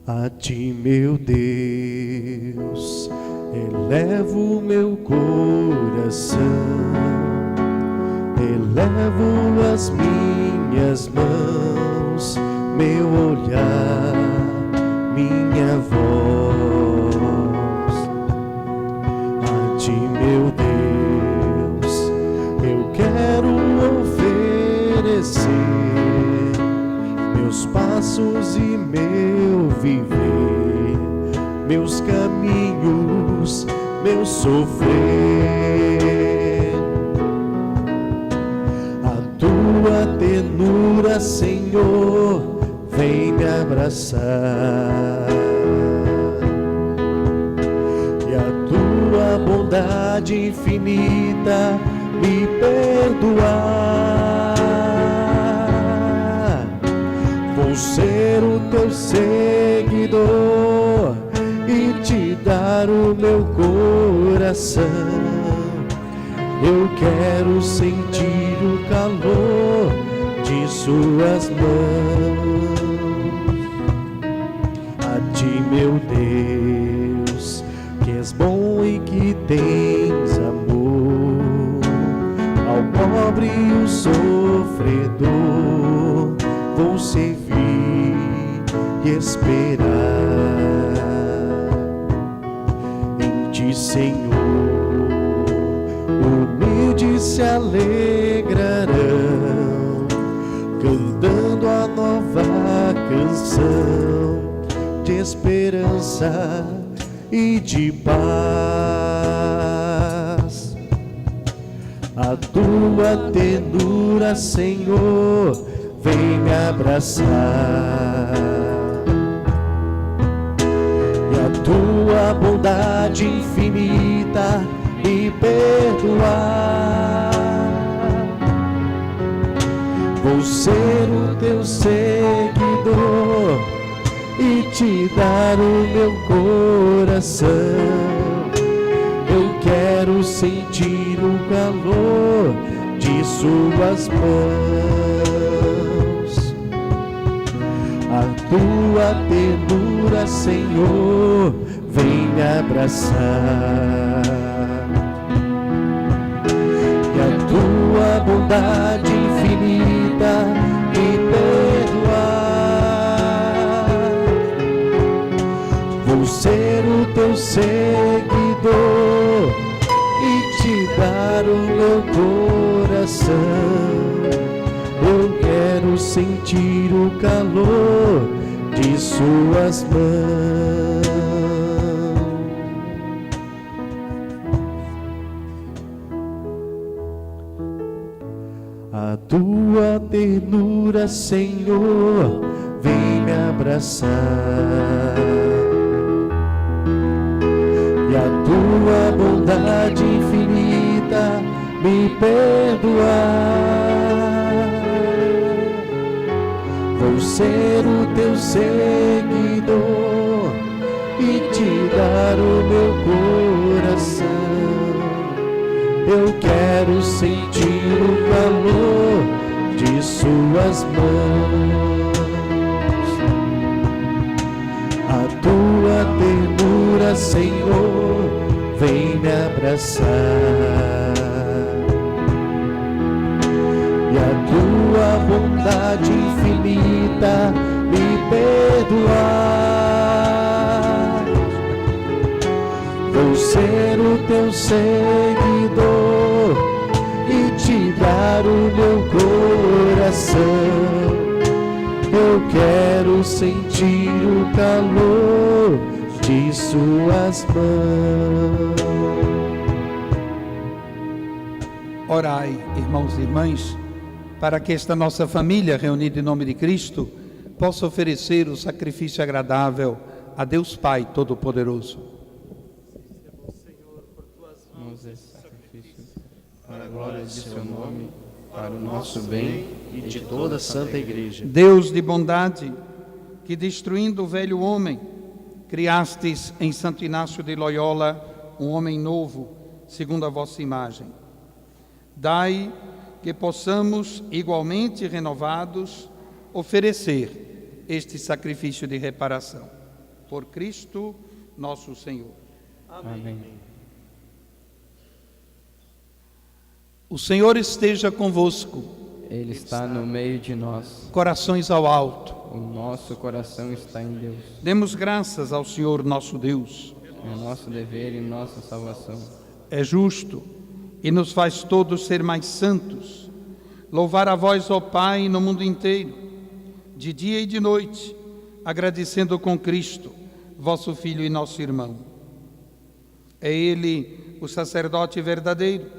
A ti, meu Deus, elevo o meu coração, elevo as minhas mãos, meu olhar, minha voz. A ti, meu Deus, eu quero oferecer meus passos e meu viver, meus caminhos, meu sofrer. A tua ternura, Senhor, vem me abraçar, e a tua bondade infinita me perdoar. Vou ser o teu seguidor e te dar o meu coração. Eu quero sentir o calor de suas mãos. A ti, meu Deus, que és bom e que tens amor, ao pobre e o sofredor vou servir e esperar. Em ti, Senhor, humildes se alegrarão, cantando a nova canção de esperança e de paz. A tua ternura, Senhor, vem me abraçar. E a tua bondade infinita me perdoar. Vou ser o teu seguidor e te dar o meu coração. Eu quero sentir o calor de suas mãos. A tua ternura, Senhor, vem me abraçar. E a tua bondade infinita me perdoar. Vou ser o teu seguidor e te dar o meu coração. Eu quero sentir o calor de suas mãos. A tua ternura, Senhor, vem me abraçar. E a tua bondade infinita me perdoar. Vou ser o teu seguidor e te dar o meu coração. Eu quero sentir o calor de suas mãos. A tua ternura, Senhor, vem me abraçar. E a tua bondade infinita me perdoar. Vou ser o teu seguidor e te dar o meu coração. Eu quero sentir o calor de suas mãos. Orai, irmãos e irmãs, para que esta nossa família, reunida em nome de Cristo, possa oferecer o sacrifício agradável a Deus Pai Todo-Poderoso. Esse sacrifício para a glória de seu nome, para o nosso bem e de toda a Santa Igreja. Deus de bondade, que destruindo o velho homem, criastes em Santo Inácio de Loyola um homem novo, segundo a vossa imagem. Dai que possamos, igualmente renovados, oferecer este sacrifício de reparação. Por Cristo nosso Senhor. Amém. O Senhor esteja convosco. Ele está no meio de nós. Corações ao alto. O nosso coração está em Deus. Demos graças ao Senhor nosso Deus. É nosso dever e nossa salvação. É justo e nos faz todos ser mais santos. Louvar a vós, ó Pai, no mundo inteiro, de dia e de noite, agradecendo com Cristo, vosso Filho e nosso irmão. É Ele o sacerdote verdadeiro,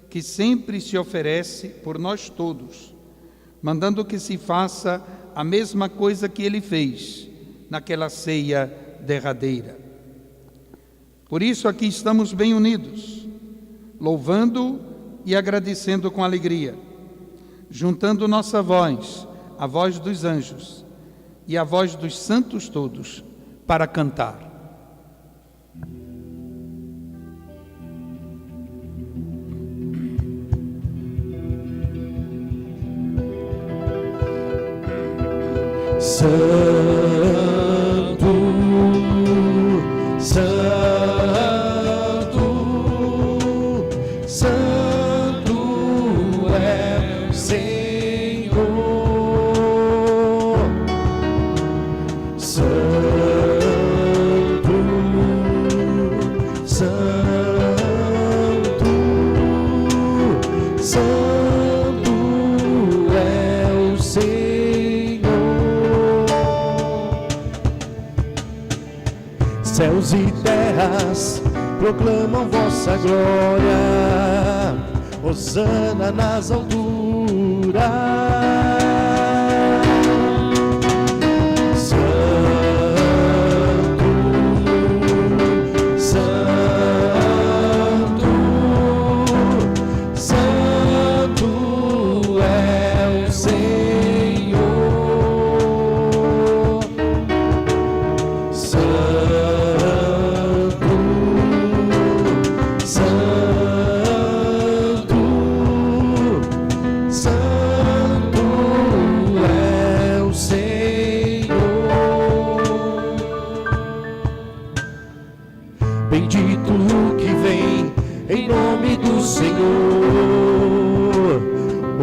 que sempre se oferece por nós todos, mandando que se faça a mesma coisa que Ele fez naquela ceia derradeira. Por isso aqui estamos bem unidos, louvando e agradecendo com alegria, juntando nossa voz, a voz dos anjos e a voz dos santos todos, para cantar. Santo, Santo, Santo é o Senhor. Santo, Santo, Santo é o Senhor. Céus e terras proclamam vossa glória, Hosana nas alturas.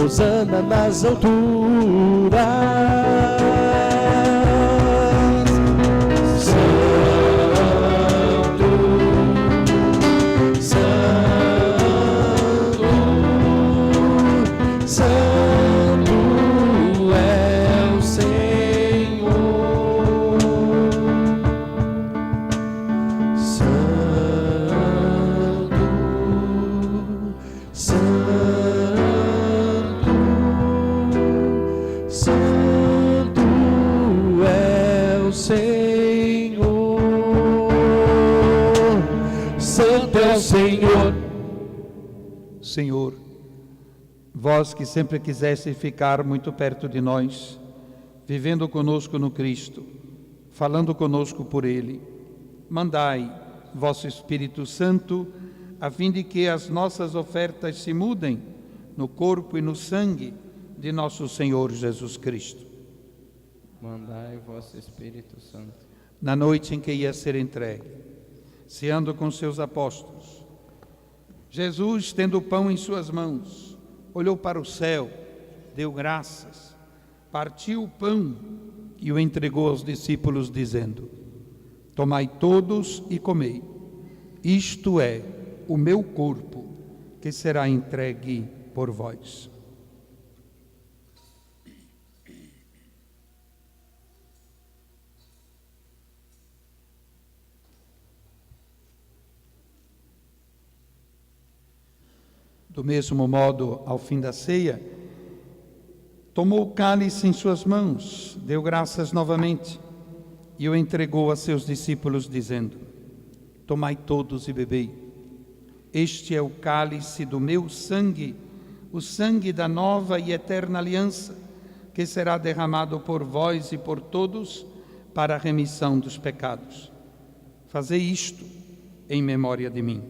Hosana nas alturas. Santo, Santo, Santo é o Senhor. Santo, Santo, Santo é o Senhor, Santo é o Senhor. Senhor, vós que sempre quiseste ficar muito perto de nós, vivendo conosco no Cristo, falando conosco por Ele, mandai vosso Espírito Santo, a fim de que as nossas ofertas se mudem no corpo e no sangue de nosso Senhor Jesus Cristo. Mandai vosso Espírito Santo. Na noite em que ia ser entregue, ceando com seus apóstolos, Jesus, tendo o pão em suas mãos, olhou para o céu, deu graças, partiu o pão e o entregou aos discípulos, dizendo: tomai todos e comei, isto é o meu corpo, que será entregue por vós. Do mesmo modo, ao fim da ceia, tomou o cálice em suas mãos, deu graças novamente e o entregou a seus discípulos, dizendo: tomai todos e bebei. Este é o cálice do meu sangue, o sangue da nova e eterna aliança, que será derramado por vós e por todos para a remissão dos pecados. Fazei isto em memória de mim.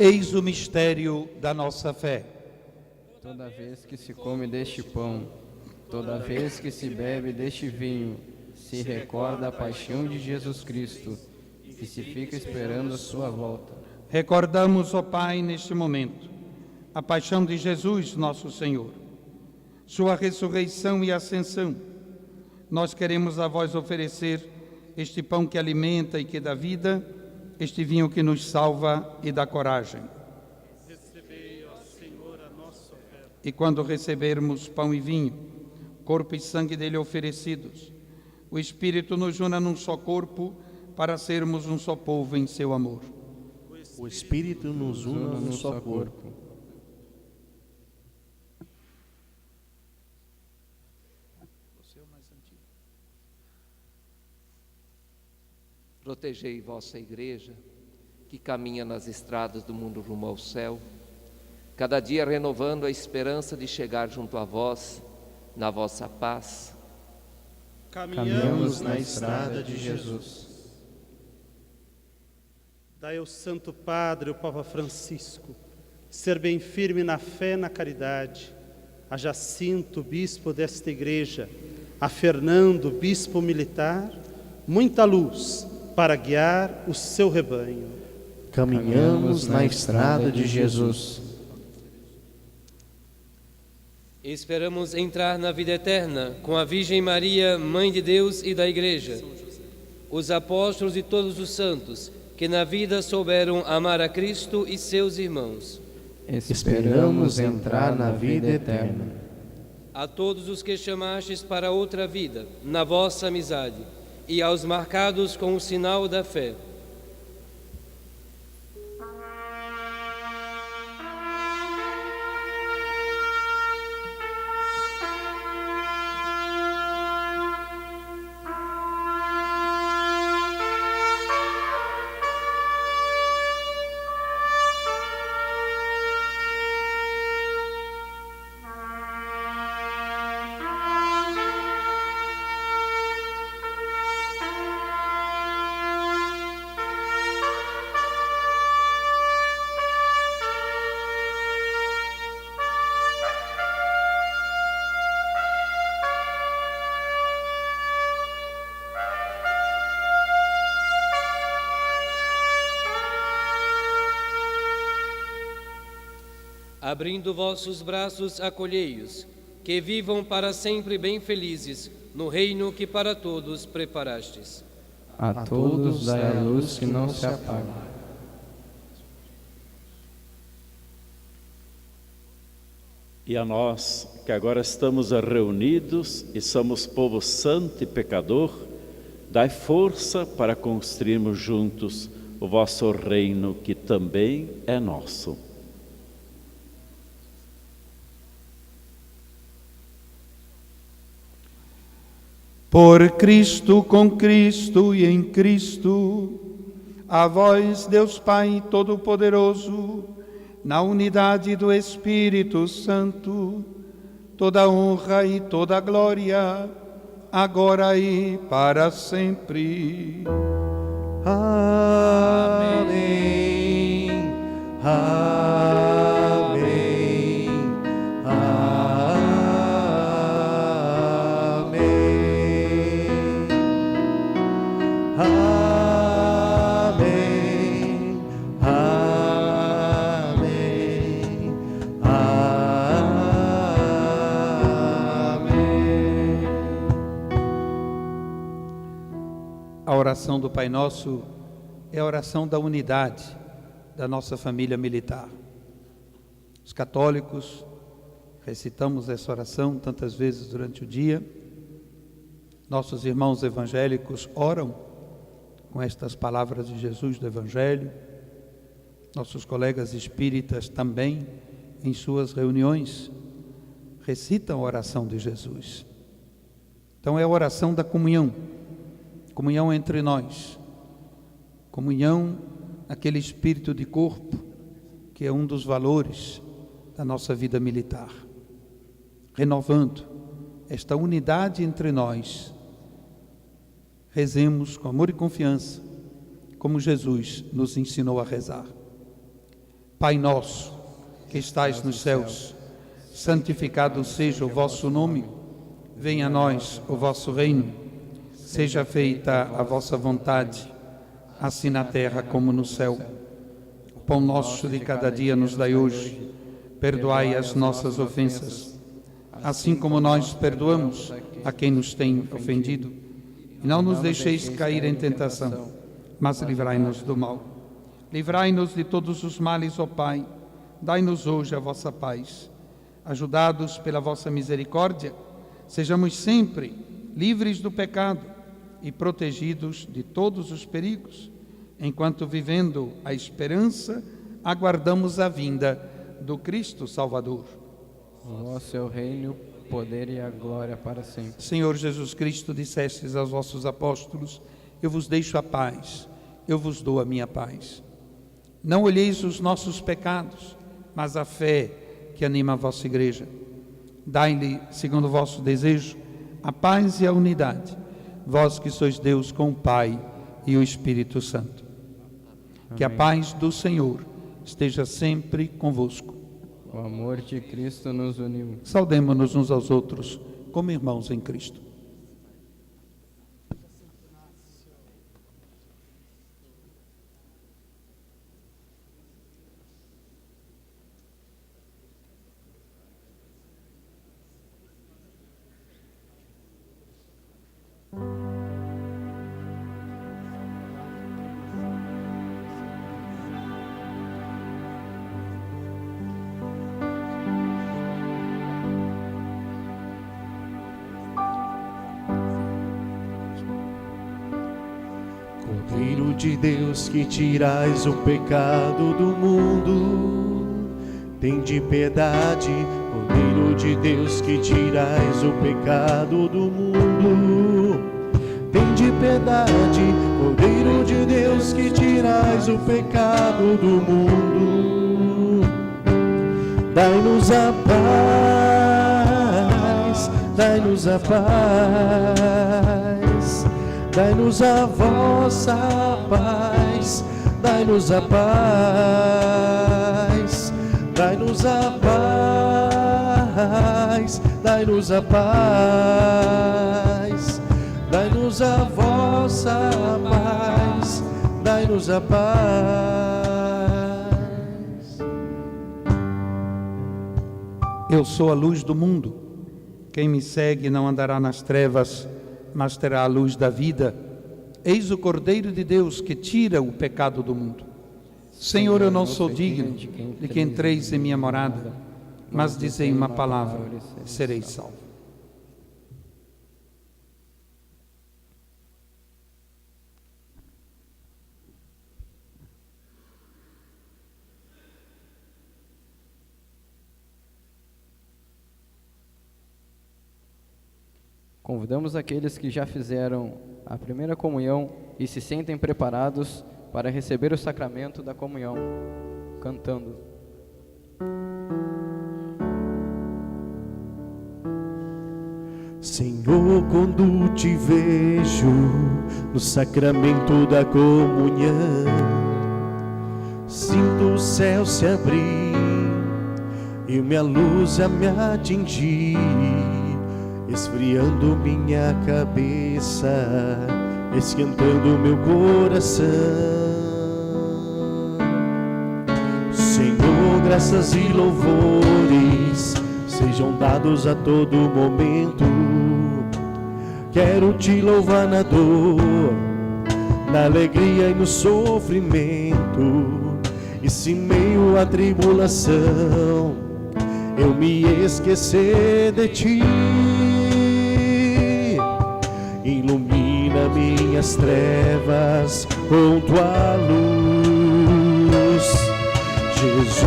Eis o mistério da nossa fé. Toda vez que se come deste pão, toda vez que se bebe deste vinho, se recorda a paixão de Jesus Cristo e se fica esperando a sua volta. Recordamos, ó Pai, neste momento, a paixão de Jesus, nosso Senhor, sua ressurreição e ascensão. Nós queremos a vós oferecer este pão que alimenta e que dá vida, este vinho que nos salva e dá coragem. Recebei, ó Senhor, a nossa oferta. E quando recebermos pão e vinho, corpo e sangue dele oferecidos, o Espírito nos una num só corpo para sermos um só povo em seu amor. O Espírito nos una num só corpo. Protegei vossa igreja, que caminha nas estradas do mundo rumo ao céu, cada dia renovando a esperança de chegar junto a vós, na vossa paz. Caminhamos na estrada de Jesus. Dai ao Santo Padre, o Papa Francisco, ser bem firme na fé e na caridade, a Jacinto, bispo desta igreja, a Fernando, bispo militar, muita luz para guiar o seu rebanho. Caminhamos na estrada de Jesus. Esperamos entrar na vida eterna com a Virgem Maria, Mãe de Deus e da Igreja, os apóstolos e todos os santos que na vida souberam amar a Cristo e seus irmãos. Esperamos entrar na vida eterna. A todos os que chamastes para outra vida, na vossa amizade, e aos marcados com o sinal da fé. Abrindo vossos braços, acolhei-os, que vivam para sempre bem felizes, no reino que para todos preparastes. A todos dai a luz que não se apaga. E a nós, que agora estamos reunidos e somos povo santo e pecador, dai força para construirmos juntos o vosso reino, que também é nosso. Por Cristo, com Cristo e em Cristo, a vós, Deus Pai Todo-Poderoso, na unidade do Espírito Santo, toda honra e toda glória, agora e para sempre. Amém. Amém. A oração do Pai Nosso é a oração da unidade da nossa família militar. Os católicos recitamos essa oração tantas vezes durante o dia. Nossos irmãos evangélicos oram com estas palavras de Jesus do Evangelho. Nossos colegas espíritas também, em suas reuniões, recitam a oração de Jesus. Então é a oração da comunhão. Comunhão entre nós, comunhão naquele espírito de corpo, que é um dos valores da nossa vida militar. Renovando esta unidade entre nós, rezemos com amor e confiança, como Jesus nos ensinou a rezar. Pai nosso, que estais nos céus, santificado seja o vosso nome, venha a nós o vosso reino. Seja feita a vossa vontade, assim na terra como no céu. O pão nosso de cada dia nos dai hoje. Perdoai as nossas ofensas, assim como nós perdoamos a quem nos tem ofendido. E não nos deixeis cair em tentação, mas livrai-nos do mal. Livrai-nos de todos os males, ó Pai. Dai-nos hoje a vossa paz. Ajudados pela vossa misericórdia, sejamos sempre livres do pecado e protegidos de todos os perigos, enquanto vivendo a esperança, aguardamos a vinda do Cristo Salvador. Vosso é o reino, o poder e a glória para sempre. Senhor Jesus Cristo, dissestes aos vossos apóstolos: eu vos deixo a paz, eu vos dou a minha paz. Não olheis os nossos pecados, mas a fé que anima a vossa igreja. Dai-lhe, segundo o vosso desejo, a paz e a unidade, vós que sois Deus com o Pai e o Espírito Santo. Amém. Que a paz do Senhor esteja sempre convosco. O amor de Cristo nos uniu. Saudemo-nos uns aos outros como irmãos em Cristo. Cordeiro de Deus que tirais o pecado do mundo, tende piedade. Cordeiro de Deus que tirais o pecado do mundo, tende piedade. Cordeiro de Deus que tirais o pecado do mundo, dai-nos a paz, dai-nos a paz, dai-nos a vossa paz, dai-nos a paz, dai-nos a paz, dai-nos a paz, dai-nos a vossa paz, dai-nos a paz. Eu sou a luz do mundo. Quem me segue não andará nas trevas, mas terá a luz da vida. Eis o Cordeiro de Deus que tira o pecado do mundo. Senhor, eu não sou digno de que entreis em minha morada, mas dizei uma palavra, serei salvo. Convidamos aqueles que já fizeram a primeira comunhão e se sentem preparados para receber o sacramento da comunhão, cantando. Senhor, quando te vejo no sacramento da comunhão, sinto o céu se abrir e minha luz a me atingir, esfriando minha cabeça, esquentando meu coração. Senhor, graças e louvores sejam dados a todo momento. Quero te louvar na dor, na alegria e no sofrimento. E se meio à tribulação eu me esquecer de ti, ilumina minhas trevas com tua luz. Jesus,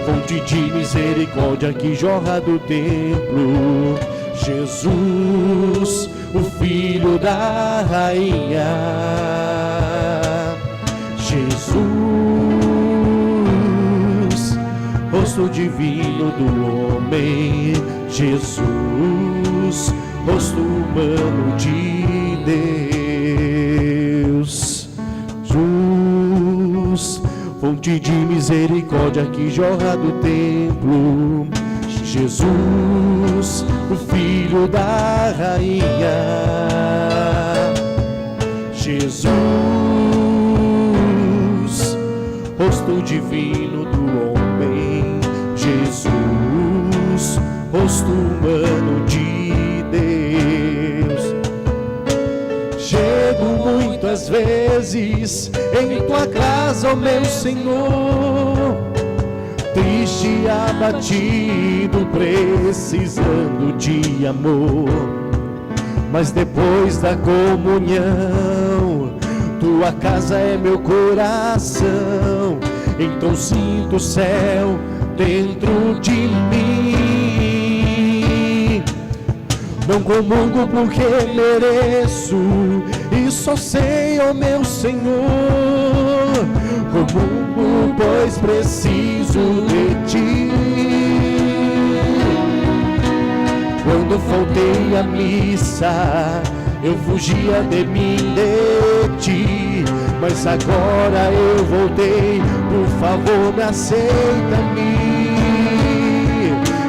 fonte de misericórdia que jorra do templo. Jesus, o Filho da Rainha. Jesus, rosto divino do homem. Jesus, rosto humano de Deus. Jesus, fonte de misericórdia que jorra do templo. Jesus, o Filho da Rainha. Jesus, rosto divino do homem. Jesus, rosto humano de Deus. Chego muitas vezes em tua casa, ó meu Senhor, triste, abatido, precisando de amor. Mas depois da comunhão, tua casa é meu coração. Então sinto o céu dentro de mim. Não comungo porque mereço, e só sei, ó meu Senhor, comungo pois preciso de ti. Quando faltei à missa, eu fugia de mim, de ti, mas agora eu voltei, por favor me aceita-me.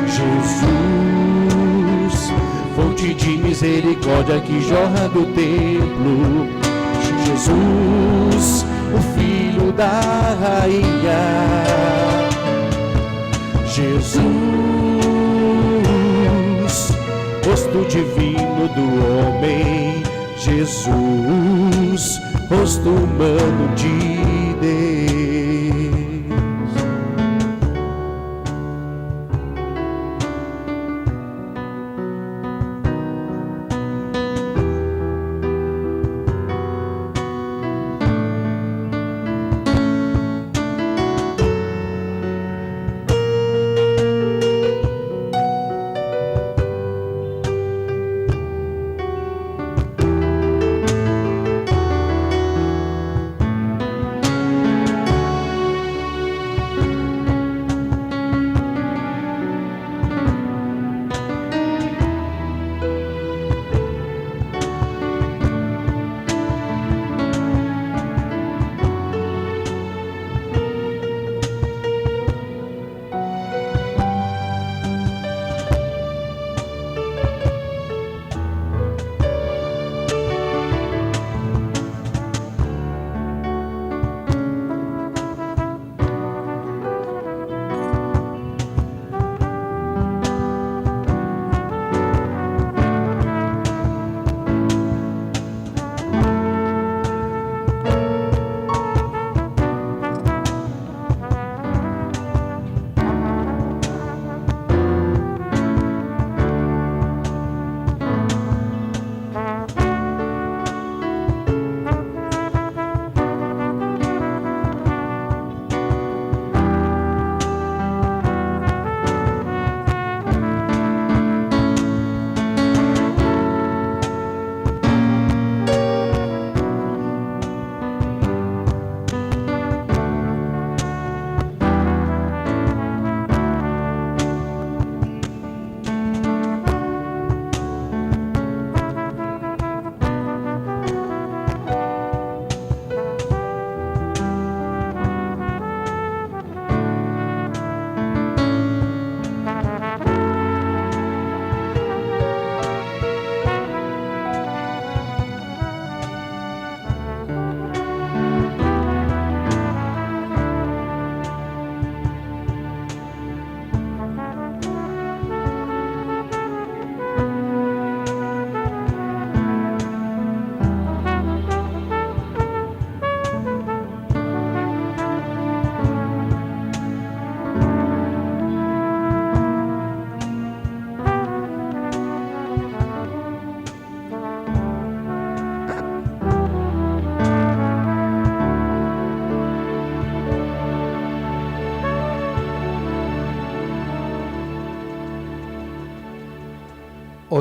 Jesus, fonte de misericórdia que jorra do templo. Jesus, o Filho da Rainha. Jesus, rosto divino do homem. Jesus, rosto humano de Deus.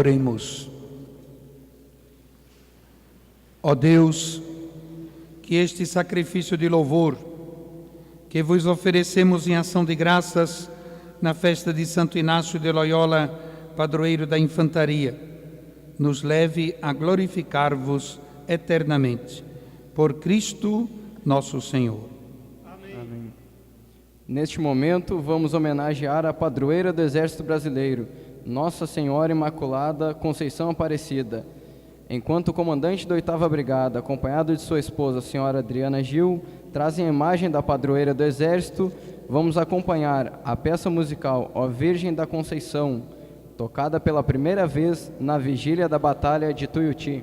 Oremos. Ó Deus, que este sacrifício de louvor que vos oferecemos em ação de graças na festa de Santo Inácio de Loyola, padroeiro da infantaria, nos leve a glorificar-vos eternamente. Por Cristo nosso Senhor. Amém. Neste momento, vamos homenagear a padroeira do Exército Brasileiro, Nossa Senhora Imaculada Conceição Aparecida. Enquanto o comandante da 8ª Brigada, acompanhado de sua esposa, a senhora Adriana Gil, trazem a imagem da padroeira do Exército, vamos acompanhar a peça musical Ó Virgem da Conceição, tocada pela primeira vez na vigília da Batalha de Tuiuti.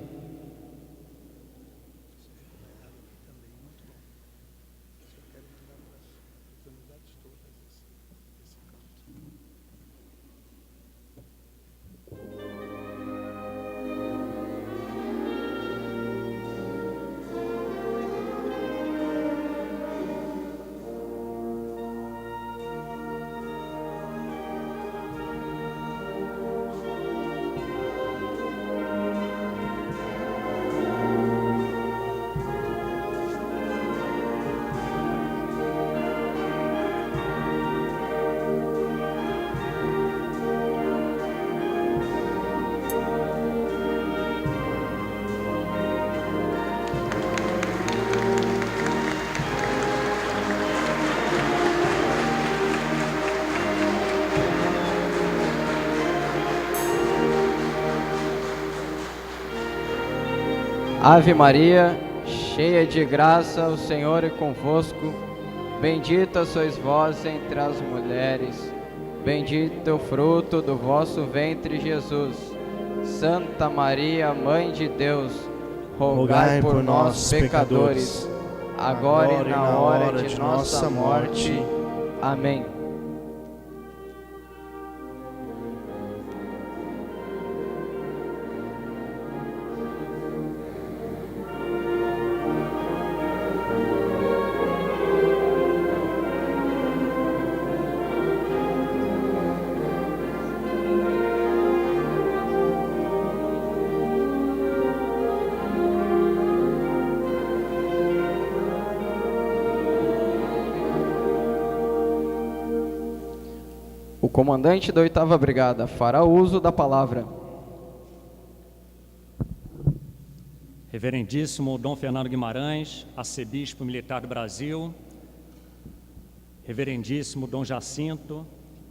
Ave Maria, cheia de graça, o Senhor é convosco. Bendita sois vós entre as mulheres, bendito é o fruto do vosso ventre, Jesus. Santa Maria, Mãe de Deus, rogai por nós, pecadores, agora e na hora de nossa morte. Amém. O comandante da 8ª Brigada fará uso da palavra. Reverendíssimo Dom Fernando Guimarães, arcebispo militar do Brasil, Reverendíssimo Dom Jacinto,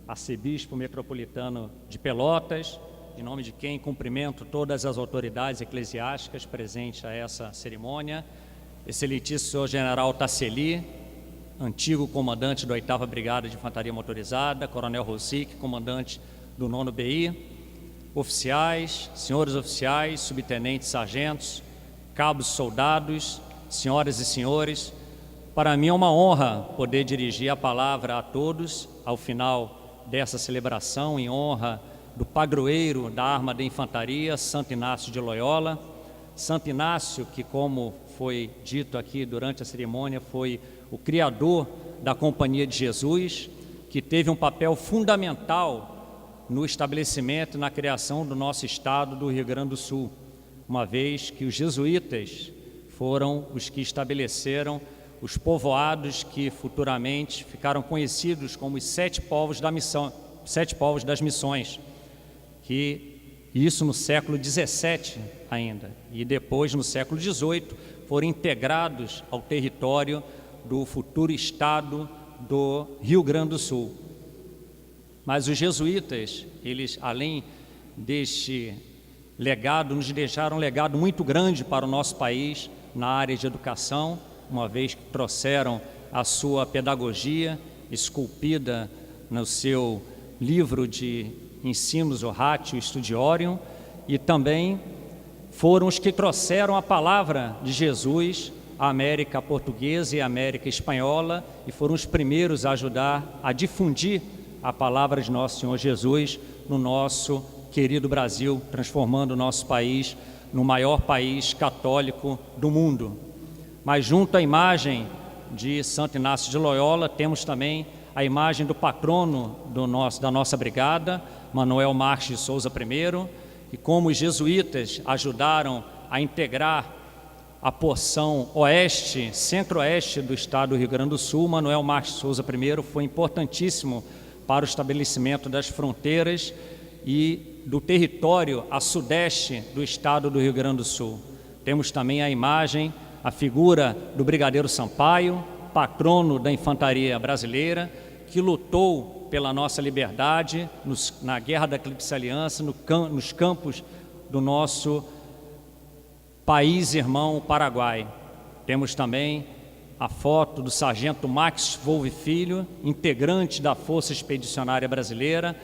arcebispo metropolitano de Pelotas, em nome de quem cumprimento todas as autoridades eclesiásticas presentes a essa cerimônia, Excelentíssimo Senhor General Tasseli, antigo comandante da 8ª Brigada de Infantaria Motorizada, Coronel Rosic, comandante do 9º BI, oficiais, senhores oficiais, subtenentes, sargentos, cabos, soldados, senhoras e senhores, para mim é uma honra poder dirigir a palavra a todos ao final dessa celebração, em honra do padroeiro da Arma da Infantaria, Santo Inácio de Loyola. Santo Inácio, que, como foi dito aqui durante a cerimônia, foi o criador da Companhia de Jesus, que teve um papel fundamental no estabelecimento e na criação do nosso estado do Rio Grande do Sul, uma vez que os jesuítas foram os que estabeleceram os povoados que futuramente ficaram conhecidos como os 7 povos da missão, 7 povos das missões, que isso no século XVII ainda, e depois no século XVIII foram integrados ao território do futuro estado do Rio Grande do Sul. Mas os jesuítas, eles, além deste legado, nos deixaram um legado muito grande para o nosso país na área de educação, uma vez que trouxeram a sua pedagogia esculpida no seu livro de ensinos, o Ratio Studiorum, e também foram os que trouxeram a palavra de Jesus a América Portuguesa e a América Espanhola, e foram os primeiros a ajudar a difundir a palavra de nosso Senhor Jesus no nosso querido Brasil, transformando o nosso país no maior país católico do mundo. Mas junto à imagem de Santo Inácio de Loyola, temos também a imagem do patrono da nossa brigada, Manuel Marques de Souza I, e como os jesuítas ajudaram a integrar a porção oeste, centro-oeste do estado do Rio Grande do Sul, Manuel Marques Souza I foi importantíssimo para o estabelecimento das fronteiras e do território a sudeste do estado do Rio Grande do Sul. Temos também a imagem, a figura do Brigadeiro Sampaio, patrono da infantaria brasileira, que lutou pela nossa liberdade na Guerra da Tríplice Aliança, nos campos do nosso país irmão Paraguai. Temos também a foto do sargento Max Volve Filho, integrante da Força Expedicionária Brasileira,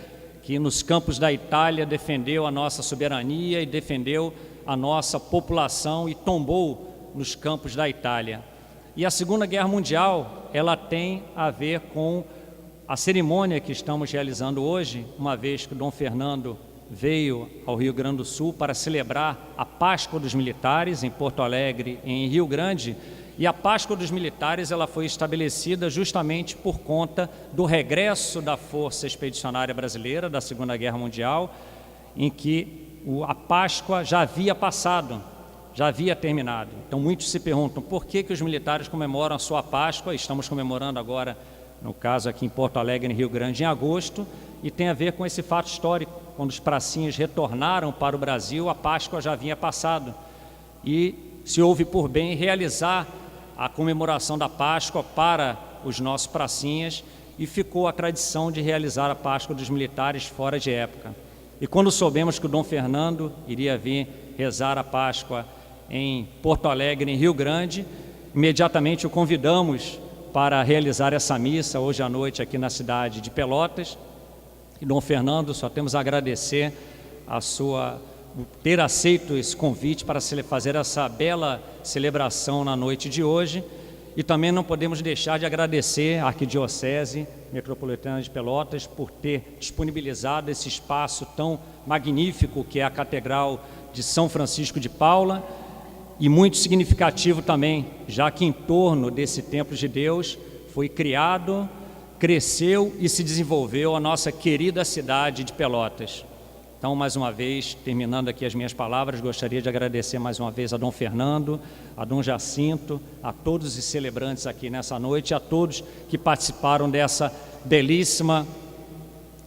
que nos campos da Itália defendeu a nossa soberania e defendeu a nossa população e tombou nos campos da Itália. E a Segunda Guerra Mundial, ela tem a ver com a cerimônia que estamos realizando hoje, uma vez que o Dom Fernando veio ao Rio Grande do Sul para celebrar a Páscoa dos Militares em Porto Alegre e em Rio Grande. E a Páscoa dos Militares ela foi estabelecida justamente por conta do regresso da Força Expedicionária Brasileira da Segunda Guerra Mundial, em que a Páscoa já havia passado, já havia terminado. Então muitos se perguntam por que os militares comemoram a sua Páscoa. Estamos comemorando agora, no caso aqui em Porto Alegre, em Rio Grande, em agosto, e tem a ver com esse fato histórico. Quando os pracinhas retornaram para o Brasil, a Páscoa já havia passado e se houve por bem realizar a comemoração da Páscoa para os nossos pracinhas e ficou a tradição de realizar a Páscoa dos militares fora de época. E quando soubemos que o Dom Fernando iria vir rezar a Páscoa em Porto Alegre, em Rio Grande, imediatamente o convidamos para realizar essa missa hoje à noite aqui na cidade de Pelotas. E Dom Fernando, só temos a agradecer ter aceito esse convite para fazer essa bela celebração na noite de hoje. E também não podemos deixar de agradecer à Arquidiocese Metropolitana de Pelotas por ter disponibilizado esse espaço tão magnífico que é a Catedral de São Francisco de Paula, e muito significativo também, já que em torno desse Templo de Deus foi criado, cresceu e se desenvolveu a nossa querida cidade de Pelotas. Então, mais uma vez, terminando aqui as minhas palavras, gostaria de agradecer mais uma vez a Dom Fernando, a Dom Jacinto, a todos os celebrantes aqui nessa noite e a todos que participaram dessa belíssima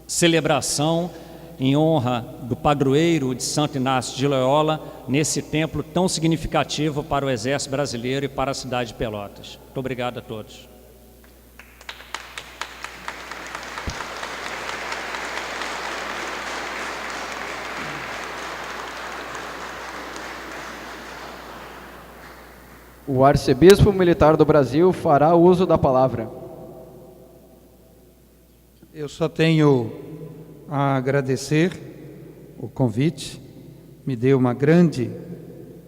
celebração em honra do padroeiro de Santo Inácio de Loyola, nesse templo tão significativo para o Exército Brasileiro e para a cidade de Pelotas. Muito obrigado a todos. O arcebispo militar do Brasil fará uso da palavra. Eu só tenho a agradecer o convite, me deu uma grande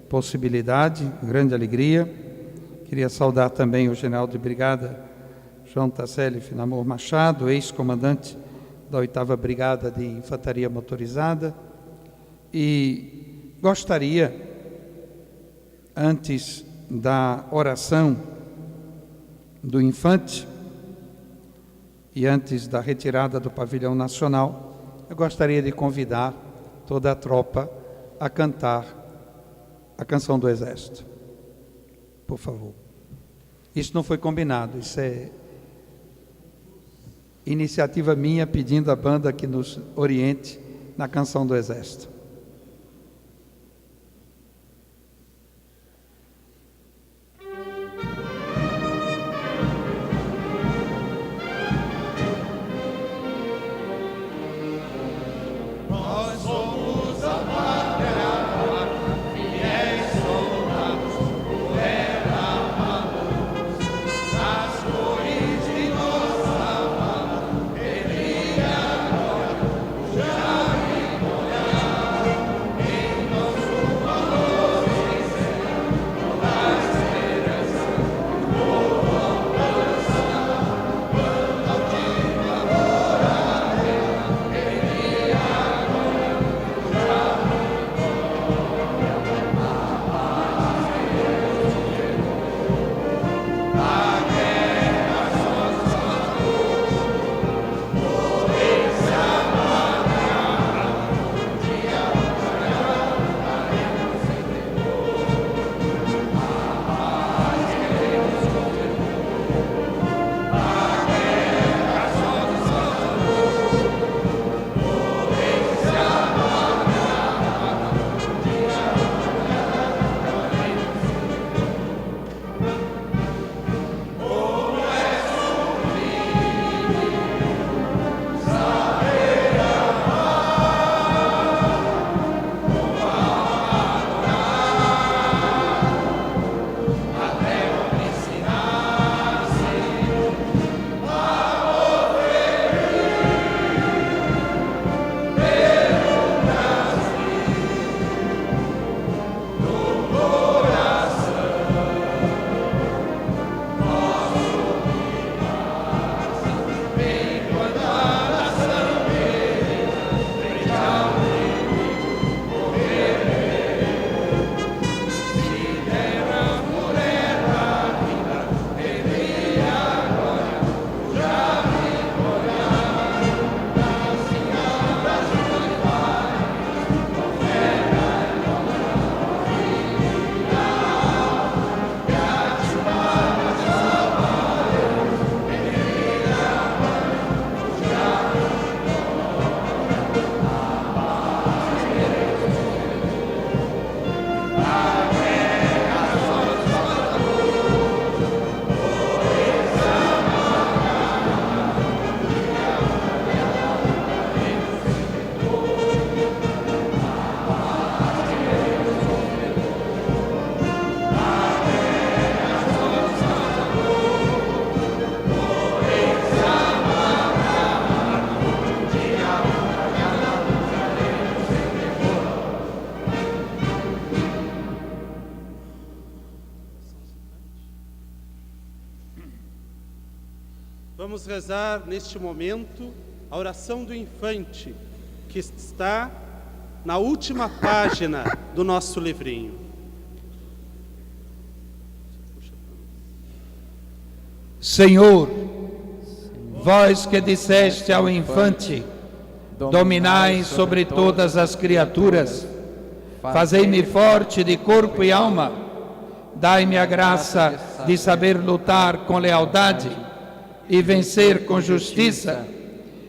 possibilidade, grande alegria. Queria saudar também o general de brigada João Tasselli Finamor Machado, ex-comandante da 8ª Brigada de Infantaria Motorizada, e gostaria, antes da oração do infante e antes da retirada do pavilhão nacional, eu gostaria de convidar toda a tropa a cantar a canção do Exército. Por favor. Isso não foi combinado, isso é iniciativa minha pedindo à banda que nos oriente na canção do Exército. Vamos rezar neste momento a oração do infante, que está na última página do nosso livrinho. Senhor, vós que disseste ao infante, dominai sobre todas as criaturas, fazei-me forte de corpo e alma, dai-me a graça de saber lutar com lealdade e vencer com justiça,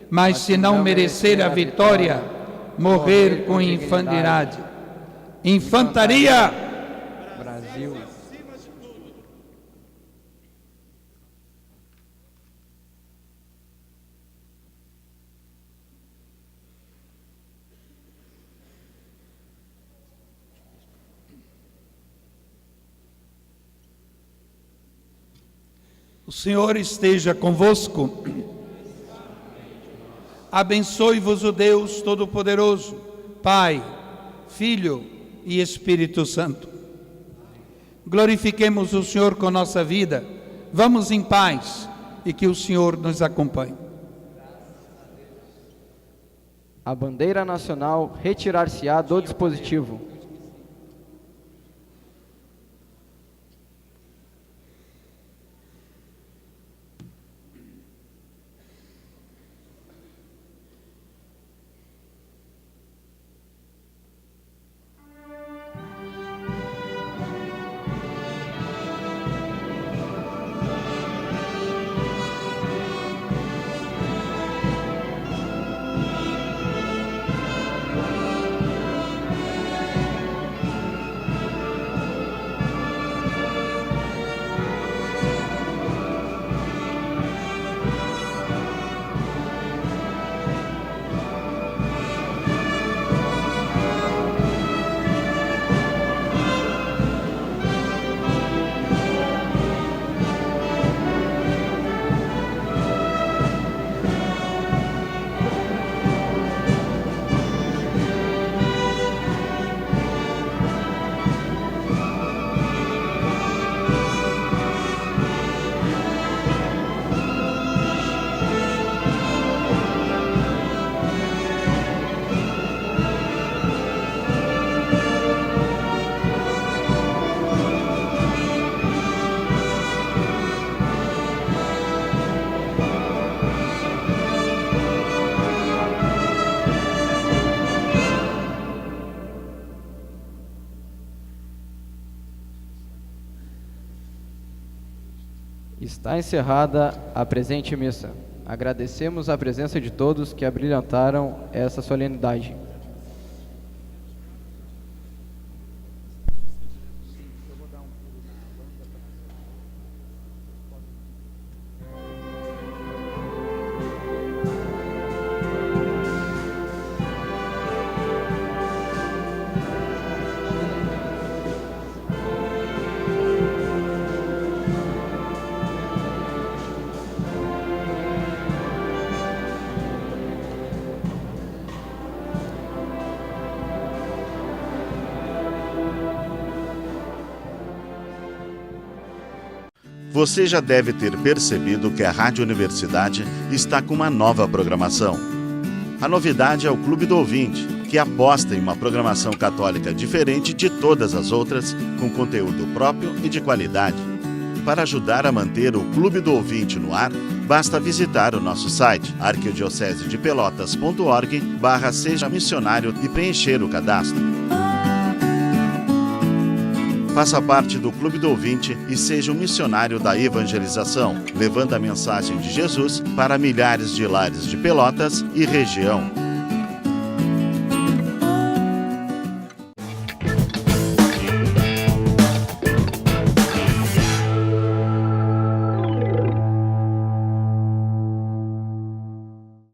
mas se não merecer a vitória, morrer com infantilidade. Infantaria! Brasil. O Senhor esteja convosco. Abençoe-vos o Deus Todo-Poderoso, Pai, Filho e Espírito Santo. Glorifiquemos o Senhor com nossa vida. Vamos em paz e que o Senhor nos acompanhe. A bandeira nacional retirar-se-á do dispositivo. Está encerrada a presente missa. Agradecemos a presença de todos que abrilhantaram essa solenidade. Você já deve ter percebido que a Rádio Universidade está com uma nova programação. A novidade é o Clube do Ouvinte, que aposta em uma programação católica diferente de todas as outras, com conteúdo próprio e de qualidade. Para ajudar a manter o Clube do Ouvinte no ar, basta visitar o nosso site arquidiocesedepelotas.org/seja missionário e preencher o cadastro. Faça parte do Clube do Ouvinte e seja um missionário da evangelização, levando a mensagem de Jesus para milhares de lares de Pelotas e região.